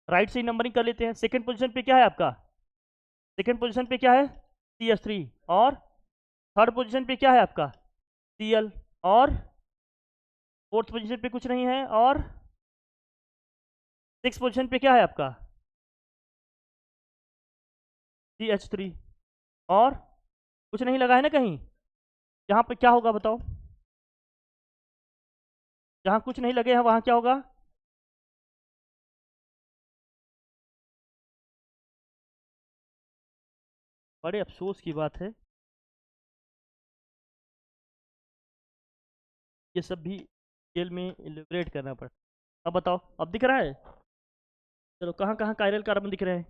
A: राइट से ही नंबरिंग कर लेते हैं। सेकंड पोजीशन पे क्या है आपका, सेकंड पोजीशन पे क्या है CH3, और थर्ड पोजीशन पे क्या है आपका Cl, और फोर्थ पोजीशन पे कुछ नहीं है, और सिक्स पोजीशन पे क्या है आपका CH3, और कुछ नहीं लगा है ना कहीं। यहाँ पे क्या होगा बताओ, जहाँ कुछ नहीं लगे हैं वहाँ क्या होगा। बड़े अफसोस की बात है, ये सब भी डिटेल में इलेबरेट करना पड़ता। अब बताओ, अब दिख रहा है। चलो कहाँ कहाँ कायरल कार्बन दिख रहे हैं।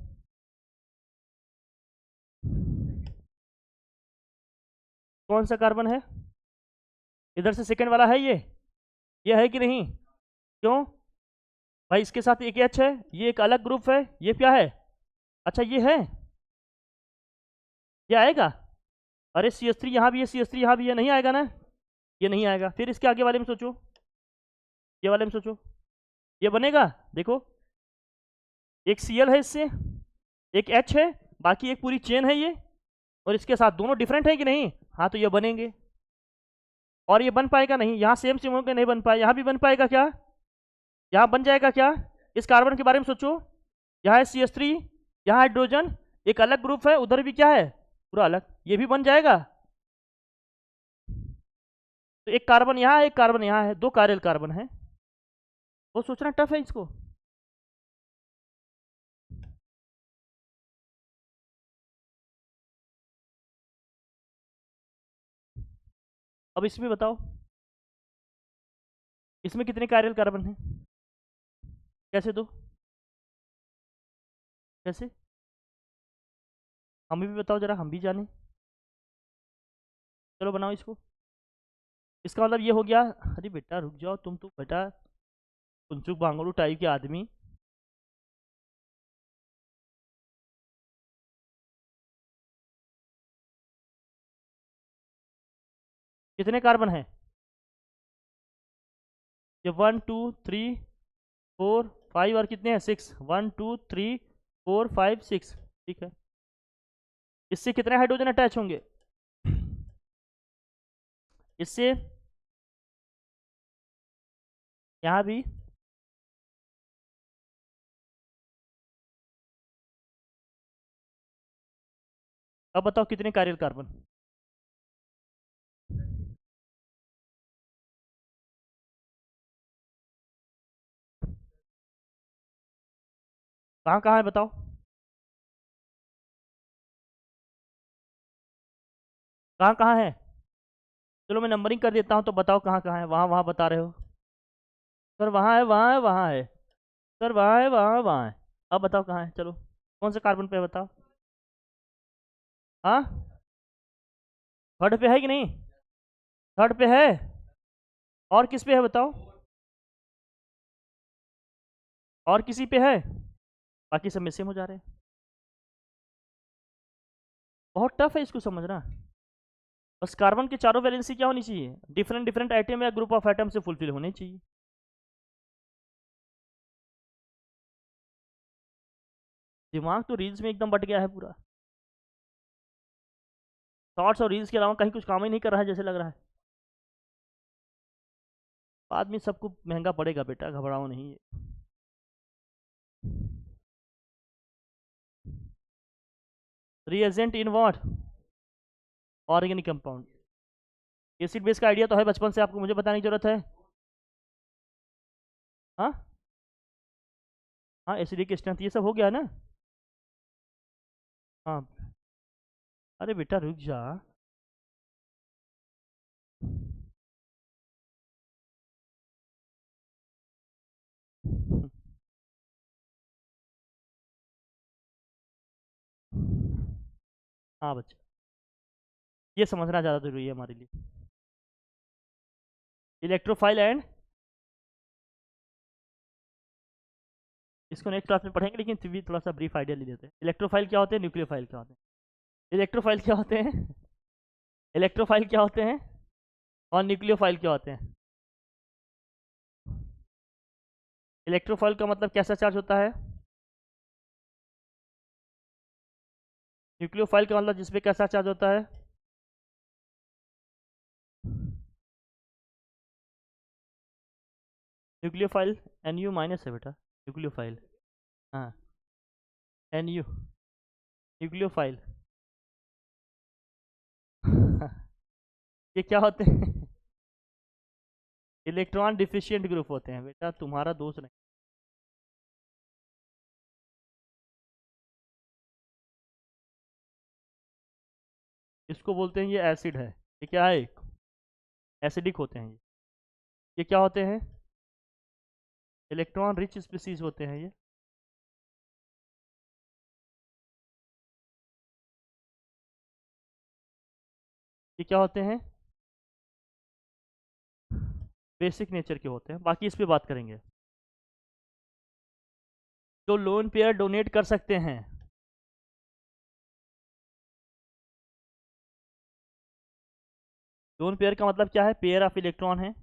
A: कौन सा कार्बन है, इधर से सेकंड वाला है ये है कि नहीं? क्यों भाई, इसके साथ एक H है, ये एक अलग ग्रुप है, ये क्या है, अच्छा ये है, ये आएगा। अरे CH3 यहाँ भी है, CH3 यहाँ भी है, नहीं आएगा ना, ये नहीं आएगा। फिर इसके आगे वाले में सोचो, ये वाले में सोचो, ये बनेगा। देखो एक Cl है, इससे एक H है, बाकी एक पूरी चेन है ये, और इसके साथ दोनों डिफरेंट है कि नहीं? हाँ तो ये बनेंगे। और ये बन पाएगा नहीं, यहाँ सेम सेम होकर नहीं बन पाए, यहाँ भी बन पाएगा क्या, यहाँ बन जाएगा क्या? इस कार्बन के बारे में सोचो, यहाँ है CH3, यहाँ हाइड्रोजन, एक अलग ग्रुप है, उधर भी क्या है पूरा अलग, ये भी बन जाएगा। तो एक कार्बन यहाँ है, एक कार्बन यहाँ है, 2 कायरल कार्बन है। वो सोचना टफ है इसको। अब इसमें बताओ, इसमें कितने कायरल कार्बन है, कैसे दो, कैसे, हमें भी बताओ जरा, हम भी जाने। चलो बनाओ इसको। इसका मतलब ये हो गया, अरे बेटा रुक जाओ तुम तो बेटा, कुंचुक बांगड़ू टाइप के आदमी। कितने कार्बन है ये, 1 2 3 4 5 और कितने हैं 6, 1 2 3 4 5 6, ठीक है। इससे कितने हाइड्रोजन अटैच होंगे, इससे यहाँ भी, अब बताओ कितने कायरल कार्बन। कहाँ कहाँ है बताओ, कहाँ कहाँ है। चलो मैं नंबरिंग कर देता हूँ, तो बताओ कहाँ कहाँ है। वहाँ वहाँ बता रहे हो सर, वहाँ है वहाँ है वहाँ है, सर वहाँ है वहाँ है वहाँ है। अब बताओ कहाँ है, चलो कौन से कार्बन पे है बताओ। हाँ थर्ड पे है कि नहीं, थर्ड पे है, और किस पे है बताओ, और किसी पे है, बाकी सब मिसिंग हो जा रहे हैं। बहुत टफ है इसको समझना। बस कार्बन के चारों वैलेंसी क्या होनी चाहिए, डिफरेंट डिफरेंट आइटम या ग्रुप ऑफ आइटम से फुलफिल होने चाहिए। दिमाग तो रील्स में एकदम बट गया है पूरा, शॉर्ट्स और रील्स के अलावा कहीं कुछ काम ही नहीं कर रहा है जैसे लग रहा है। बाद में सबको महंगा पड़ेगा बेटा, घबराओ नहीं। Reagent in what? Organic compound. Acid base का आइडिया तो है बचपन से आपको, मुझे बताने की जरूरत है? हाँ हाँ, एसिडिक स्ट्रेंथ ये सब हो गया ना? हाँ। अरे बेटा रुक जा। हाँ बच्चा, ये समझना ज़्यादा जरूरी है हमारे लिए। इलेक्ट्रोफाइल एंड, इसको नेक्स्ट क्लास में पढ़ेंगे, लेकिन फिर भी थोड़ा सा ब्रीफ आइडिया ले लेते हैं। इलेक्ट्रोफाइल क्या होते हैं, न्यूक्लियोफाइल क्या होते हैं? इलेक्ट्रोफाइल क्या होते हैं? इलेक्ट्रोफाइल क्या होते हैं और न्यूक्लियोफाइल क्या होते हैं? इलेक्ट्रोफाइल का मतलब कैसा चार्ज होता है? न्यूक्लियोफाइल का मतलब जिसपे कैसा चार्ज होता है? न्यूक्लियोफाइल NU माइनस है बेटा, न्यूक्लियोफाइल। हाँ, NU, न्यूक्लियोफाइल। ये क्या होते हैं? इलेक्ट्रॉन डिफिशियंट ग्रुप होते हैं बेटा, तुम्हारा दोस्त नहीं। इसको बोलते हैं, ये एसिड है। ये क्या है? एसिडिक होते हैं ये क्या होते हैं? इलेक्ट्रॉन रिच स्पीसीज होते हैं ये। ये क्या होते हैं? बेसिक नेचर के होते हैं, बाकी इस पे बात करेंगे। जो लोन पेयर डोनेट कर सकते हैं। लोन पेयर का मतलब क्या है? पेयर ऑफ इलेक्ट्रॉन है।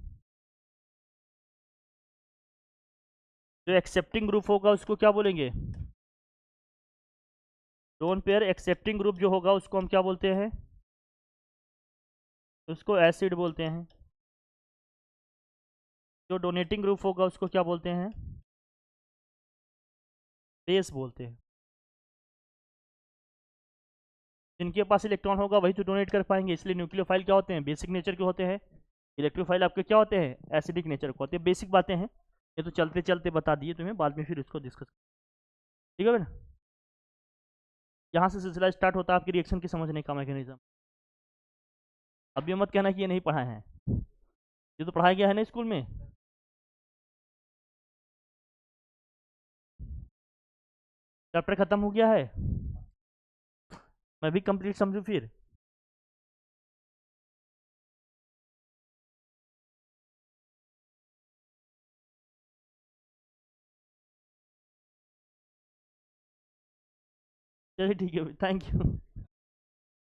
A: जो एक्सेप्टिंग ग्रुप होगा उसको क्या बोलेंगे? लोन पेयर एक्सेप्टिंग ग्रुप जो होगा उसको हम क्या बोलते हैं? उसको एसिड बोलते हैं। जो डोनेटिंग ग्रुप होगा उसको क्या बोलते हैं? बेस बोलते हैं। जिनके पास इलेक्ट्रॉन होगा वही तो डोनेट कर पाएंगे, इसलिए न्यूक्लियोफाइल क्या होते हैं? बेसिक नेचर के होते हैं। इलेक्ट्रोफाइल आपके क्या होते हैं? एसिडिक नेचर के होते हैं। बेसिक बातें हैं, ये तो चलते चलते बता दिए तुम्हें, बाद में फिर इसको डिस्कस। ठीक है बेटा, यहाँ से सिलसिला स्टार्ट होता है आपके रिएक्शन की समझने का मैकेनिज्म। अब ये मत कहना कि ये नहीं पढ़ा है, ये तो पढ़ाया गया है ना स्कूल में। चैप्टर खत्म हो गया है, मैं भी कंप्लीट समझू फिर। चलिए ठीक है, थैंक यू।